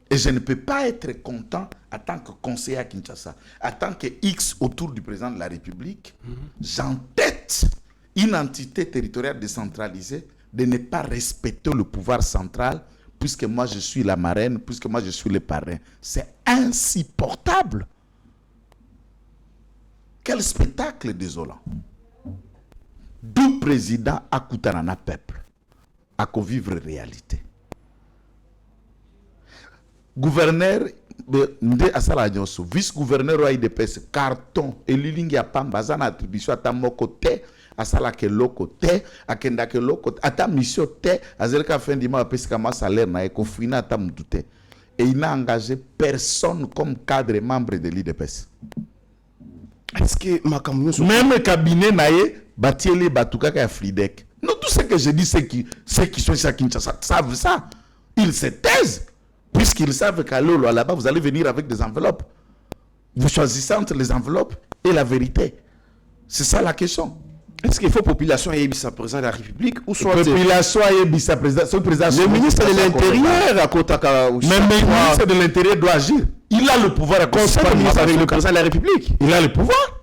Et je ne peux pas être content en tant que conseiller à Kinshasa, en tant que X autour du président de la République, j'entête une entité territoriale décentralisée de ne pas respecter le pouvoir central, puisque moi je suis la marraine, puisque moi je suis le parrain. C'est insupportable. Quel spectacle désolant. Du président à Koutanana peuple, à vivre réalité. Gouverneur, vice-gouverneur au IDPS, carton, et lilingi a pambazan attribution à ta mokote, à sala ke lokote, à kenda ke lokote, à ta mission te, à zelka fin du mois, à pesca ma salaire, na ekofina à ta mdoute. Et il n'a engagé personne comme cadre membre de l'IDPS.
Est-ce que Makamounou...
Même cabinet naïe, Batiele Batouka et Fridek. Non, tout ce que je dis, ceux qui sont ici à Kinshasa savent ça. Ils se taisent. Puisqu'ils savent qu'à Lolo, là-bas, vous allez venir avec des enveloppes. Vous choisissez entre les enveloppes et la vérité. C'est ça la question.
Est-ce qu'il faut population et sa président de la République ou soit
population et sa président,
le ministre de l'Intérieur à Kotaka ou
même le ministre de l'Intérieur doit agir. Il a le pouvoir à
conseiller le ministre avec le président de la République.
Il a le pouvoir.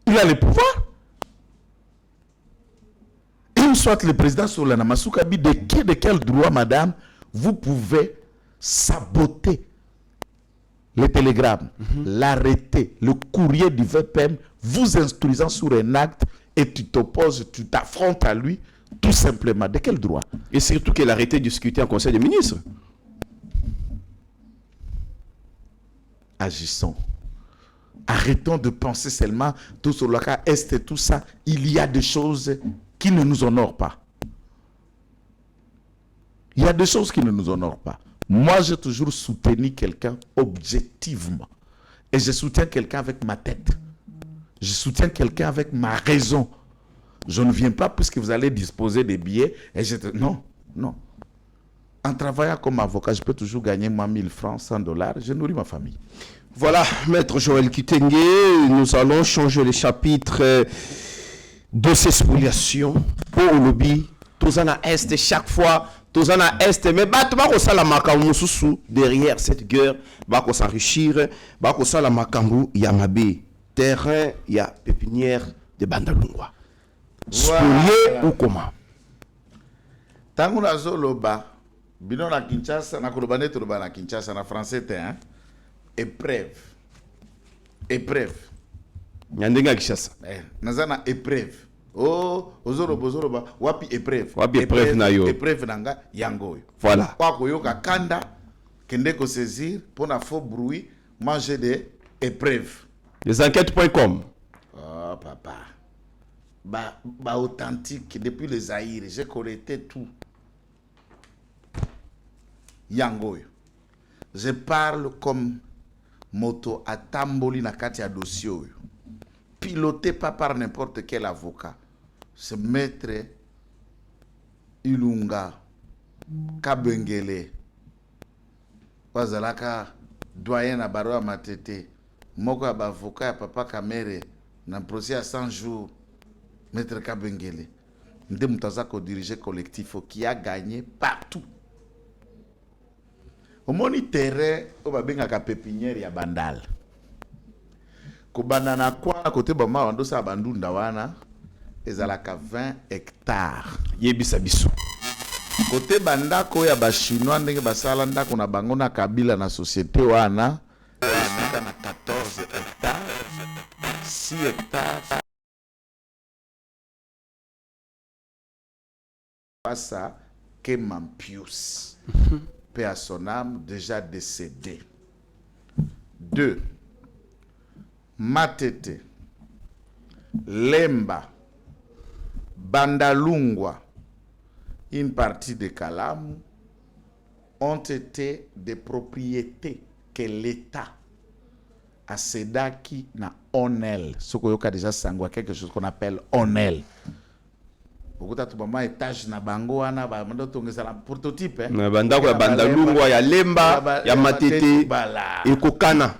Il a le pouvoir. Et soit le président sur la Namasoukabi, de quel droit, madame, vous pouvez saboter le télégramme, l'arrêté, le courrier du VPM, vous instruisant sur un acte et tu t'opposes, tu t'affrontes à lui, tout simplement. De quel droit?
Et surtout que l'arrêté discuté en Conseil des ministres.
Agissons. Arrêtons de penser seulement tout sur le cas Est et tout ça. Il y a des choses qui ne nous honorent pas. Il y a des choses qui ne nous honorent pas. Moi, j'ai toujours soutenu quelqu'un objectivement. Et je soutiens quelqu'un avec ma tête. Je soutiens quelqu'un avec ma raison. Je ne viens pas puisque vous allez disposer des billets. Et non, non. En travaillant comme avocat, je peux toujours gagner moi 1000 francs, 100 $. Je nourris ma famille.
Voilà, Maître Joël Kitenge, nous allons changer le chapitre de ces spoliations pour le lobby. Tous en Est chaque fois. Tous en Est, mais derrière cette guerre, va s'enrichir, va la makambu Yamabe, terrain, il y a pépinière de Bandalungwa. Spolié ou comment?
Tango na zoloba, bino na Kinshasa, na kolobane toloba na Kinshasa, na français te, hein? Épreuve. Épreuve.
Nyandenga Kinshasa.
Nazana épreuve. Oh, ozoroba, wapi épreuve.
Wapi épreuve na yo.
Épreuve nanga yango.
Voilà.
Kwa koyoka kanda, kende ko saisir, pour na faux bruit, manger des épreuves.
Lesenquêtes.com.
Oh, papa. Bah authentique, depuis les Zaïre, j'ai collecté tout. Yango. Je parle comme moto à tamboli na kati ya dossier. Piloté pas par n'importe quel avocat. C'est maître Ilunga Kabengele. Wazalaka doyen na baro matete. Moko ba avocat papa Kamere na procès à 100 jours. Maître Kabengele. Ndé mutazako diriger collectif qui a gagné partout. Au moni terrain au babengaka pépinière ya Bandal. Kobanda na kwa côté bama wando sa bandunda wana ezalaka 20 hectares.
Yebisa biso.
Côté bandako ya ba chinois ndenge basala ndako na bango na Kabila na société wana na 14 hectares, 6 hectares face à Kemampius, paix à son âme, déjà décédé. 2. Matete, Lemba, Bandalungwa, une partie de Kalamu ont été des propriétés que l'État a cédaki na Onel. Ce qu'on a déjà sangwa quelque chose qu'on appelle Onel. Beaucoup de maman étage na bango ana ba mando tongeza la prototype hein.
Na bandako ya Bandalungwa ya Lemba ya Matete et Kokana.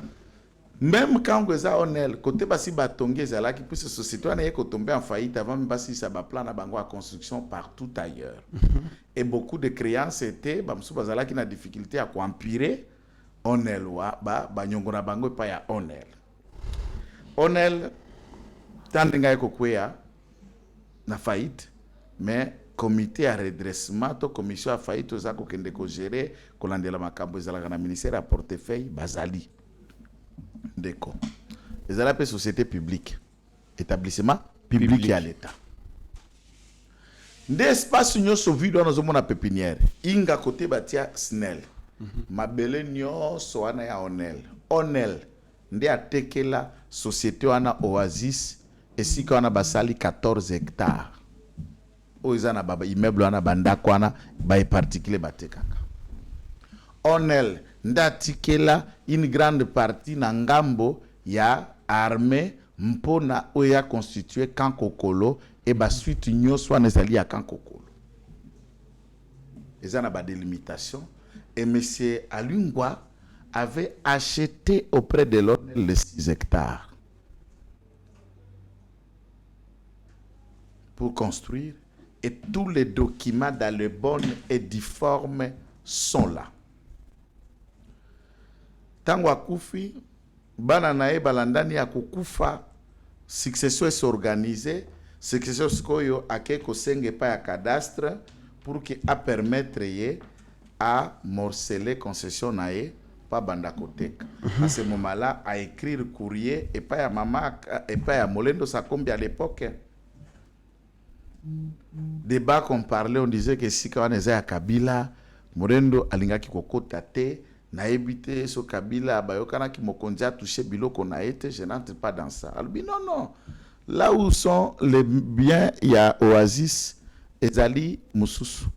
Même quand vous êtes Onel, côté basi batongi ezalaki puisque société wana yeko tomber en faillite avant même basi ça ba plan na bango à construction partout ailleurs. Et beaucoup de créances étaient bamsu bazalaki na difficulté à empirer Onel wa ba nyongo na bango pa ya Onel. Onel tandinga yeko kwea na faillite mais comité à redressement to commission à faillite oza ko kende ko gérer ko landela makambo ezalaka na ministère à portefeuille bazali. Déco. Les appellent société publique, établissement public à l'État. Des espaces nous sont vus dans nos pépinière. Inga côté batia snel. Mabele nyo soana ya Onel. Onel. Nde atekela société wana Oasis et si wana basali 14 hectares. Oizana baba immeuble wana bandako wana ba particulier batekaka. Onel ndatikela une grande partie na ngambo ya armée mpona oya constitué Kankokolo et ba suite nyonso wana ezali ya Kankokolo. Ezana ba délimitation et monsieur Alungwa avait acheté auprès de l'Onel les 6 hectares pour construire et tous les documents dans le bon et difforme sont là. Tango akufi bana nae balandani ya kukufa succession est organisée succession skoyo ake kosenge pa ya cadastre pour que a permettre ye à morceler concession nae pa banda koteka. À ce moment-là à écrire courrier et pa ya mama et pa ya Molendo Sakombi à l'époque. Débat qu'on parlait, on disait que si quand on est à Kabila Molendo alingaki kokota te na évité ce Kabila bayokana ki mokonzi a touché biloko na été, je n'entre pas dans ça. Albi non. Là où sont les biens, il y a Oasis et Zali Moussousou.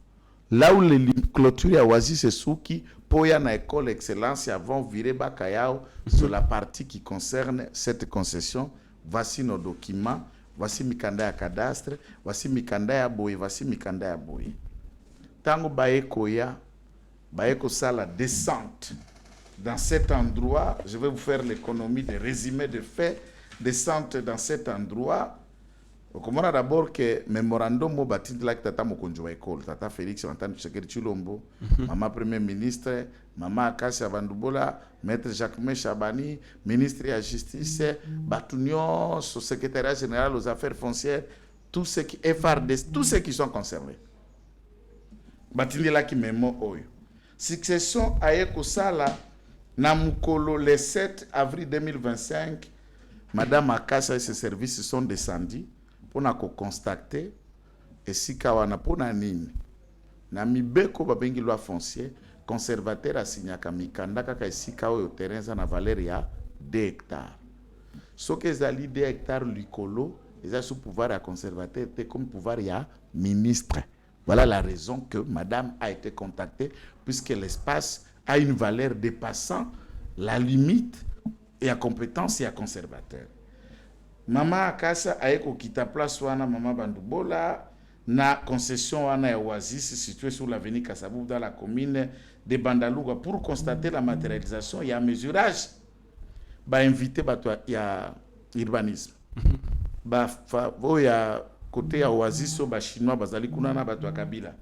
Là où les clôtures à Oasis et Souki, Poya na école excellence avant virer Bakayao sur la partie qui concerne cette concession. Voici nos documents, voici Mikanda ya cadastre, voici Mikanda ya boye, voici Mikanda ya boye. Tango bae koya Baeko Sala descente dans cet endroit. Je vais vous faire l'économie de résumé de faits. Descente dans cet endroit. Comme on a d'abord que memorandum mo batinde la tata mokonjo école, tata Félix Antoine Tshisekedi Tshilombo, maman premier ministre, maman Akasia Bandubola, maître Jacques Chabani, ministre de la justice, Batunion, secrétaire général aux affaires foncières, tous ceux qui FRD, tous ceux qui sont concernés. Batinde la qui memo oyo. Succession Ayeko Sala Namukolo le 7 avril 2025, Madame Akasa et ses services sont descendus pour constater et si kawana pona nini na mibeko babengi loi foncier conservateur asignaka mikanda kaka esika oyo terrain za na valeur ya 2 hectares. Soki ezali 2 hectares likolo eza sous pouvoir ya conservateur te comme pouvoir ya ministre. Voilà la raison que madame a été contactée, puisque l'espace a une valeur dépassant la limite et à compétence et à conservateur. Maman Akasa a été quitté place wana maman Bandubola na concession wana ya Oasis située sur l'avenue Kassabou dans la commune de Bandalungwa pour constater la matérialisation et un mesurage. Ba invité bato ya urbanisme. Ba ya côté ya Oasis so ba chinois bazali kuna na bato ya Kabila.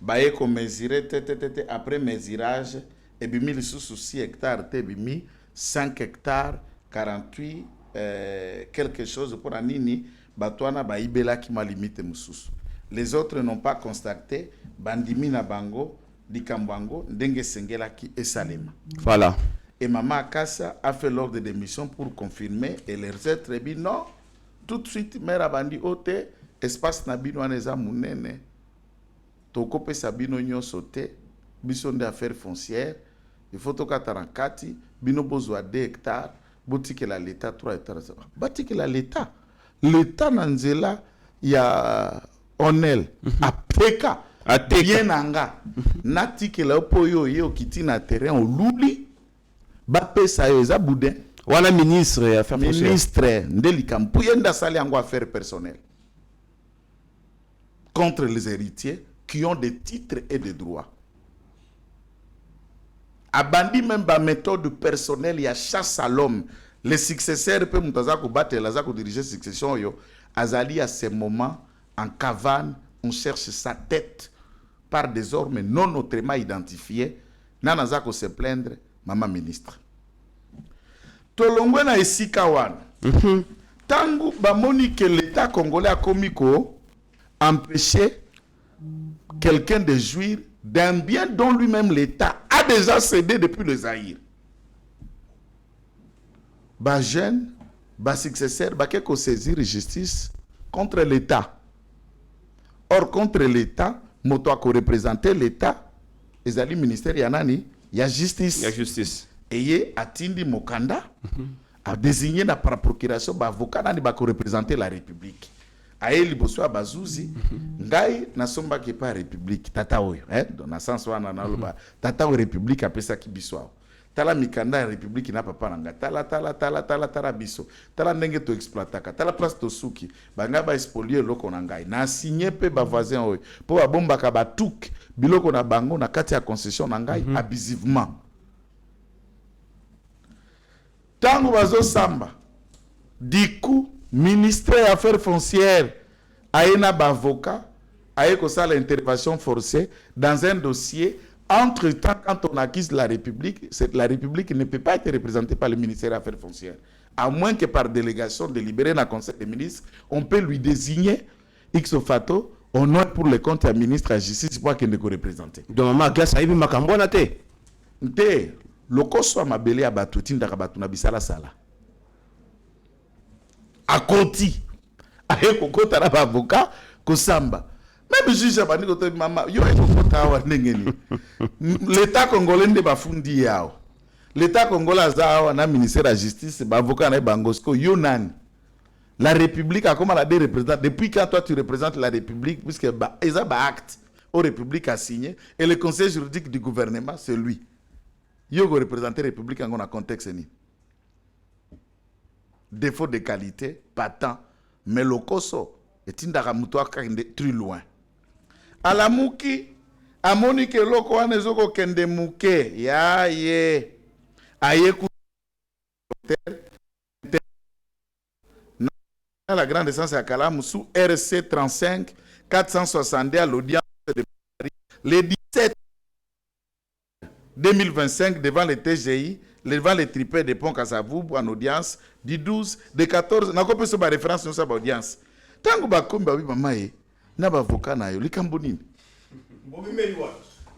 Baye ko mesurer tete après mesurage et bimi lisusu 6 hectares te bimi 5 hectares 48 quelque chose pour anini batwana ba ibela ki ma limite mususu. Les autres n'ont pas constaté bandimi na bango likambango ndenge sengela ki esalema.
Voilà.
Et maman Akasa a fait l'ordre de démission pour confirmer et les autres dit non. Tout de suite, mère a bandi ote, espace na bino aneza munene. tokope sabino nyo sauté biso nde affaire foncière il faut tokatana kati bino bozwa 2 hectares botikela l'état 3 hectares batikela l'état na nzela ya onel apeka bien nanga natikela opo yo ye okiti na terrain oluli bapesa yo eza boudin
wana ministre affaires foncières
ministre nde likambo yenda sali yango affaires personnelles contre les héritiers qui ont des titres et des droits. Abandi même ba méthode personnelle, il y a chasse à l'homme. Les successeurs peuvent moutazako battre, lazako diriger succession yo. Azali à ce moment en cavane, on cherche sa tête par des ordres non autrement identifiés. Nanazako se plaindre, maman ministre. Tolongwe na esika wana. Tangu bamoni que l'État congolais a commis ko empêcher quelqu'un de jouir d'un bien dont lui-même l'État a déjà cédé depuis le Zaïre. Ba jeune, ba successeur, ba quelque saisir justice contre l'État. Or contre l'État, moto a représenter l'État, ezali ministère yanani, ya justice.
Ya justice.
Eye atindi mokanda a désigné na par procuration ba avocat nani ba représenter la République. Aye liboso bazuzi ngai nasomba ki pa République tata oyo dans sens wana na loba tata o République apesa ki biso tala mikanda ya République na papa nanga tala biso tala ndenge to exploitaka tala place to suki banga ba spolier loko na ngai na signer pe ba voisin oyo po ba bomba ka ba tuk biloko na bango na kati ya concession na ngai abusivement tango bazo samba diku ministère des Affaires foncières a un avocat a l'intervention forcée dans un dossier. Entre-temps, quand on acquise la République ne peut pas être représentée par le ministère des Affaires foncières. À moins que par délégation délibérée dans le Conseil des ministres, on peut lui désigner ex officio au nom pour le compte du ministre de la Justice pour qu'il ne soit représenté.
Donc, maman, grâce à lui, ma cambona te.
Te, le koso ma belé à batutin d'arabatuna bisala sala. A Conti, avec Kokota na avocat, Kosamba. Même juge a bani koto maman, yo e Kokota wa nengeni. L'État congolais ne bafundi yao. L'État congolais a na ministère de la justice, ba avocat na bangosko yo nani. La République a comment la dé représente depuis quand toi tu représentes la République puisque ba eza ba acte au République a signé et le conseil juridique du gouvernement c'est lui. Yo go représenter la République en contexte ni. Défaut de qualité, pas tant. Mais le koso est une daramutoa très loin. À la mouki, à Monique loko anezoko kende mouke, ya ye, aye la grande essence à Kalam sous RC 35 462 à l'audience de Paris, le 17 2025 devant le TGI. Devant les tripés de Pont Kassavou en audience du 12, de 14, n'a pas de référence sur sa audience. Tant que bakomba oui mamae, n'a pas avocat na yo likambonini.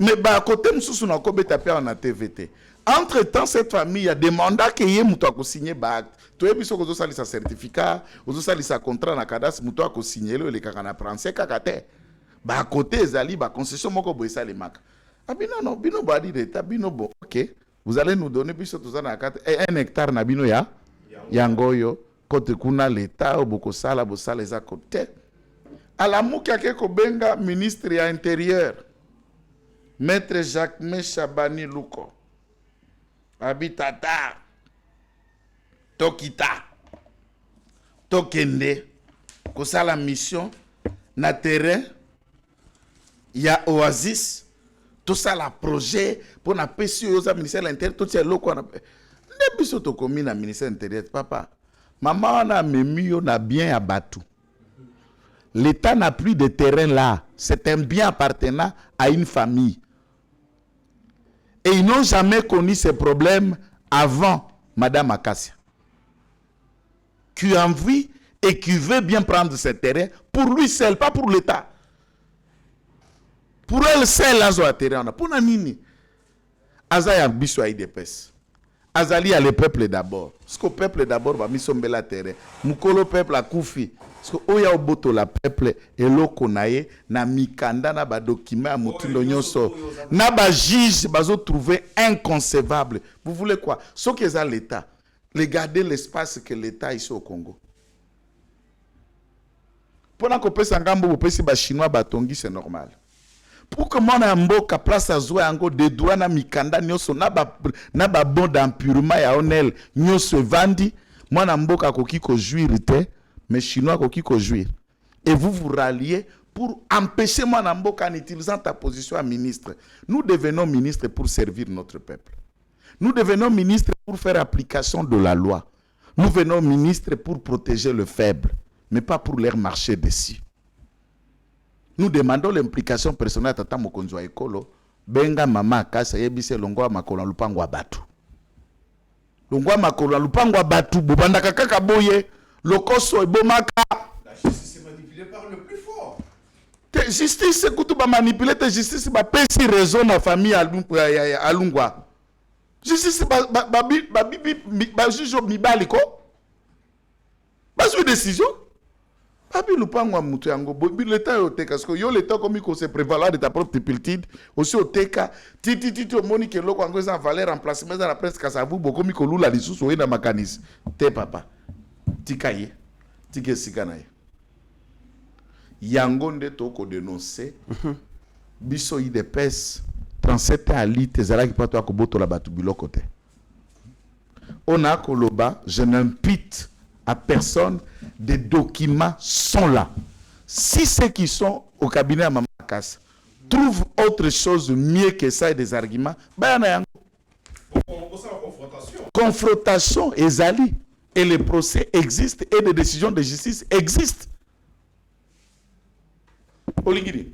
Mais bah côté msusu na ko beta pa na TVT. Entre-temps cette famille a demandé que yé muto ko signer ba. To yebiso ko zo sali sa certificat, ozo sali sa contrat na cadastre muto ko signer le kaka na français kaka te. Ba côté ezali ba concession moko boisa le mak. Abino non, bino ba di d'état, bino bo. OK. Vous allez nous donner plus de 1 hectare na bino ya yangoyo kote kuna l'État au bokosala bosala les à côté. À la mouka ke benga ministre ya intérieur maître Jacques Chabani Luko habitata tokita tokende kosala mission na terrain ya Oasis. Tout ça, le projet, pour la PCO, le ministère de l'Intérieur, tout ça, l'eau, on a biso to komi na ministère de l'Intérieur, papa. Maman, on a mis, on a bien abattu. L'État n'a plus de terrain là. C'est un bien appartenant à une famille. Et ils n'ont jamais connu ces problèmes avant Madame Akassia. Qui a envie et qui veut bien prendre ce terrain pour lui seul, pas pour l'État. Pour elle seule, elle a terrain. Pour Nanini, Azaya biso IDPS. Azali a le peuple d'abord. Parce que le peuple d'abord va mis la terre. Mukolo peuple a koufi. Parce que oya oboto la peuple et loko nae na mikanda na ba document mutindo nyonso. Na ba juge bazo trouver inconcevable. Vous voulez quoi? Ce qui est à l'État. Regardez l'espace que l'État ici au Congo. Pendant qu'on peut s'engambo, on peut si ba chinois batongi, c'est normal. Pour que mon amboka place à jouer en des droits na mikanda nyoso na ba bon d'empurement ya onel nyoso vandi mon amboka koki ko jouir te mais chinois koki ko jouir et vous vous ralliez pour empêcher mon amboka en utilisant ta position à ministre. Nous devenons ministres pour servir notre peuple. Nous devenons ministres pour faire application de la loi. Nous venons ministres pour protéger le faible mais pas pour leur marcher dessus. Nous demandons l'implication personnelle à Tata Mokonzo Ekolo. Benga mama kasa yebise longwa makolo lupango abatu. Longwa makolo lupango abatu. Bobanda kaka boye. Lokoso ebomaka.
La justice est manipulée par le plus fort.
Justice c'est kutu ba manipuler te justice ba pesi raison na famille alungwa. Justice ba juge mibali ko. Ba sur décision. Abi lupango wa mutu yango l'État oteka parce que yo l'État comme il se prévaloir de ta propre turpitude aussi oteka titi omoni ke loko yango za valeur remplacement za la presse kasavu boko mi ko lula lisusu oina makanis te papa tikaye tike sikana ye yango nde to ko dénoncer biso IDPS 37 ali tezala ki pato akoboto la batu biloko te on a koloba je n'impute à personne, des documents sont là. Si ceux qui sont au cabinet à Mamakas trouvent autre chose mieux que ça et des arguments, ben confrontation et zali. Et les procès existent et les décisions de justice existent. Bolingini.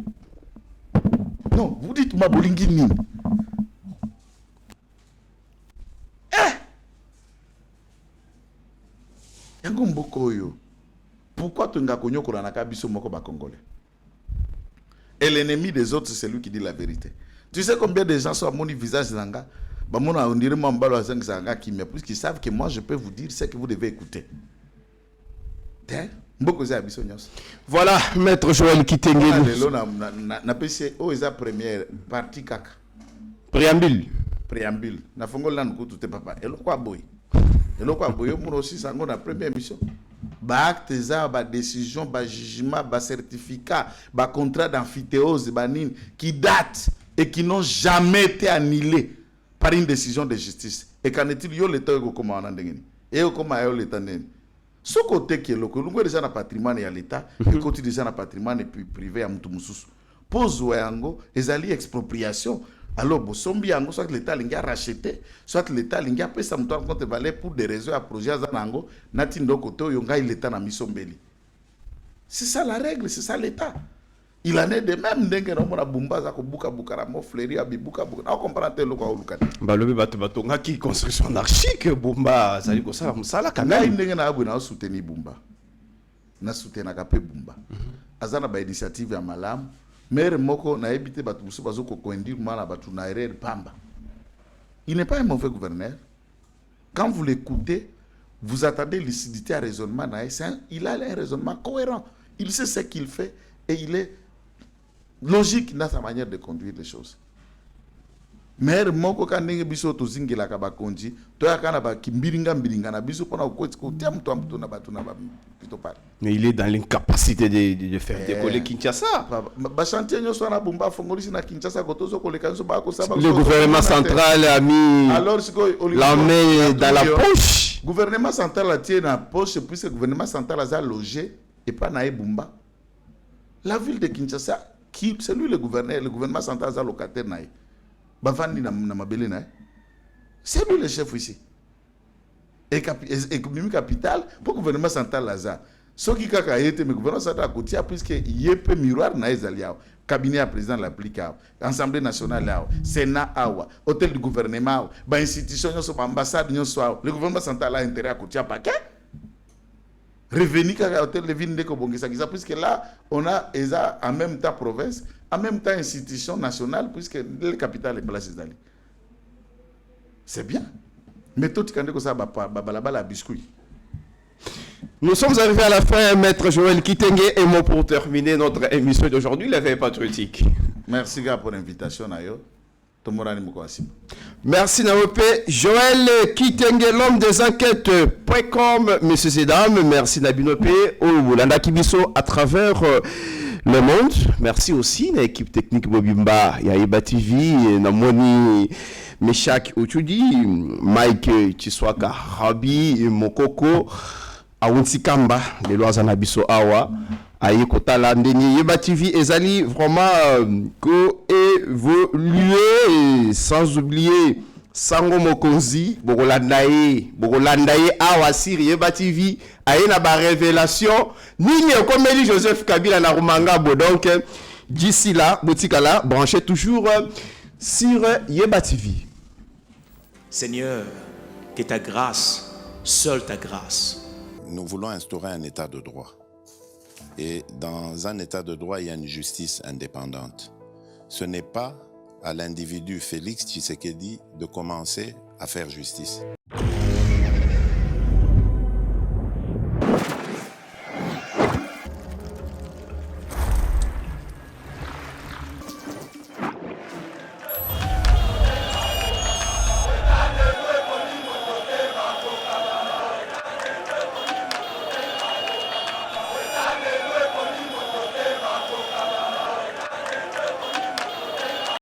Non, vous dites moi Bolingini. Pourquoi tu n'as pas connu que Congolais? Et l'ennemi des autres, c'est lui qui dit la vérité. Tu sais combien de gens sont à mon visage zanga? On dirait puisqu'ils savent que moi je peux vous dire ce que vous devez écouter.
Voilà, maître Joël Kitenge.
Na PC o eza première partie kaka. Préambule. Na fongo lan ko tout papa. Et quoi boy? Et le quoi boy mo aussi sango na première mission. Ba acte za ba décision ba jugement ba certificat ba contrat d'amphithéose ba nine qui date et qui n'ont jamais été annulés par une décision de justice. Et qu'en est-il yo l'état ko comment on ndengeni? Et comment yo l'état ndengeni? Ce côté qui est le ko déjà na patrimoine ya l'état, et côté déjà na patrimoine privé ya mutu mususu. Pose yango ezali expropriation. Alors, Bosombi Yango, soit l'État l'a racheté, soit l'État l'a payé sa montant compte valeur pour des réseaux à projet Zanango, Natindo Koto, Yonga, l'État n'a mis son béli. C'est ça la règle, c'est ça l'État. Il en est de même, dès que l'on a Bumba, Zako Buka Bukaramo, Fléri, Abibuka Buka, on comprend tel local au Lucas.
Balobi Batonga qui construction anarchique, Bumba, ça dit que ça, la
Kanga, il n'est pas soutenu Bumba. Na soutenu Kapé Bumba. Azana ba initiative à Malam. Mère Moko n'a évité Batoussou Bazoko Koendir Mala Batunairer Pamba. Il n'est pas un mauvais gouverneur. Quand vous l'écoutez, vous attendez lucidité à raisonnement. Il a un raisonnement cohérent. Il sait ce qu'il fait et il est logique dans sa manière de conduire les choses. Mère Moko Kandenge Biso Tozingela Kabakonji, Toyakana Bakimbiringa Mbiringa na Biso Pona Okotiko, Tiamto na Batuna Pitopal.
Mais il est dans l'incapacité de faire décoller Kinshasa.
Le
gouvernement central a mis la main dans la poche.
Le gouvernement central a tiré dans la poche puisque le gouvernement central a logé et pas Naé Bumba. La ville de Kinshasa, c'est lui le gouvernement central a locataire Naé. C'est lui le chef ici. Et l'économie capitale pour le gouvernement central Laza. Ce qui a été le gouvernement central à côté, puisque il y a un miroir dans les alliés. Cabinet à président l'applique, Assemblée nationale, Sénat, hôtel du gouvernement, institution, ambassade, le gouvernement central a intérêt à côté à paquet. Revenu à l'hôtel de ville de Kobongisa, puisque là, on a en même temps province, en même temps institution nationale, puisque le capital est placé dans. C'est bien. Mais tout quand que ça la biscuit.
Nous sommes arrivés à la fin, Maître Joël Kitenge, et moi pour terminer notre émission d'aujourd'hui, la veille patriotique.
Merci gars pour l'invitation, Nayo.
Merci Naope. Joël Kitenge, l'homme des enquêtes.com, messieurs et dames. Merci Nabinope, Olanda Kibiso à travers le monde. Merci aussi à l'équipe technique Bobimba, Yaïba TV, Namoni Meshak Uchudi, Mike Chiswaka Rabi, Mokoko, Awunsi Kamba, les lois Anabiso Awa. Aïe Kotala Ndeni Yeba TV ezali vraiment co-évolué, sans oublier Sango Mokonzi Bogolandaye Awa Siri Yeba TV aïe na ba révélation Nini Okomeli Joseph Kabila na Rumangabo. Donc d'ici là Botikala branchez toujours sur Yeba TV.
Seigneur, que ta grâce, seule ta grâce.
Nous voulons instaurer un état de droit. Et dans un état de droit, il y a une justice indépendante. Ce n'est pas à l'individu Félix Tshisekedi de commencer à faire justice.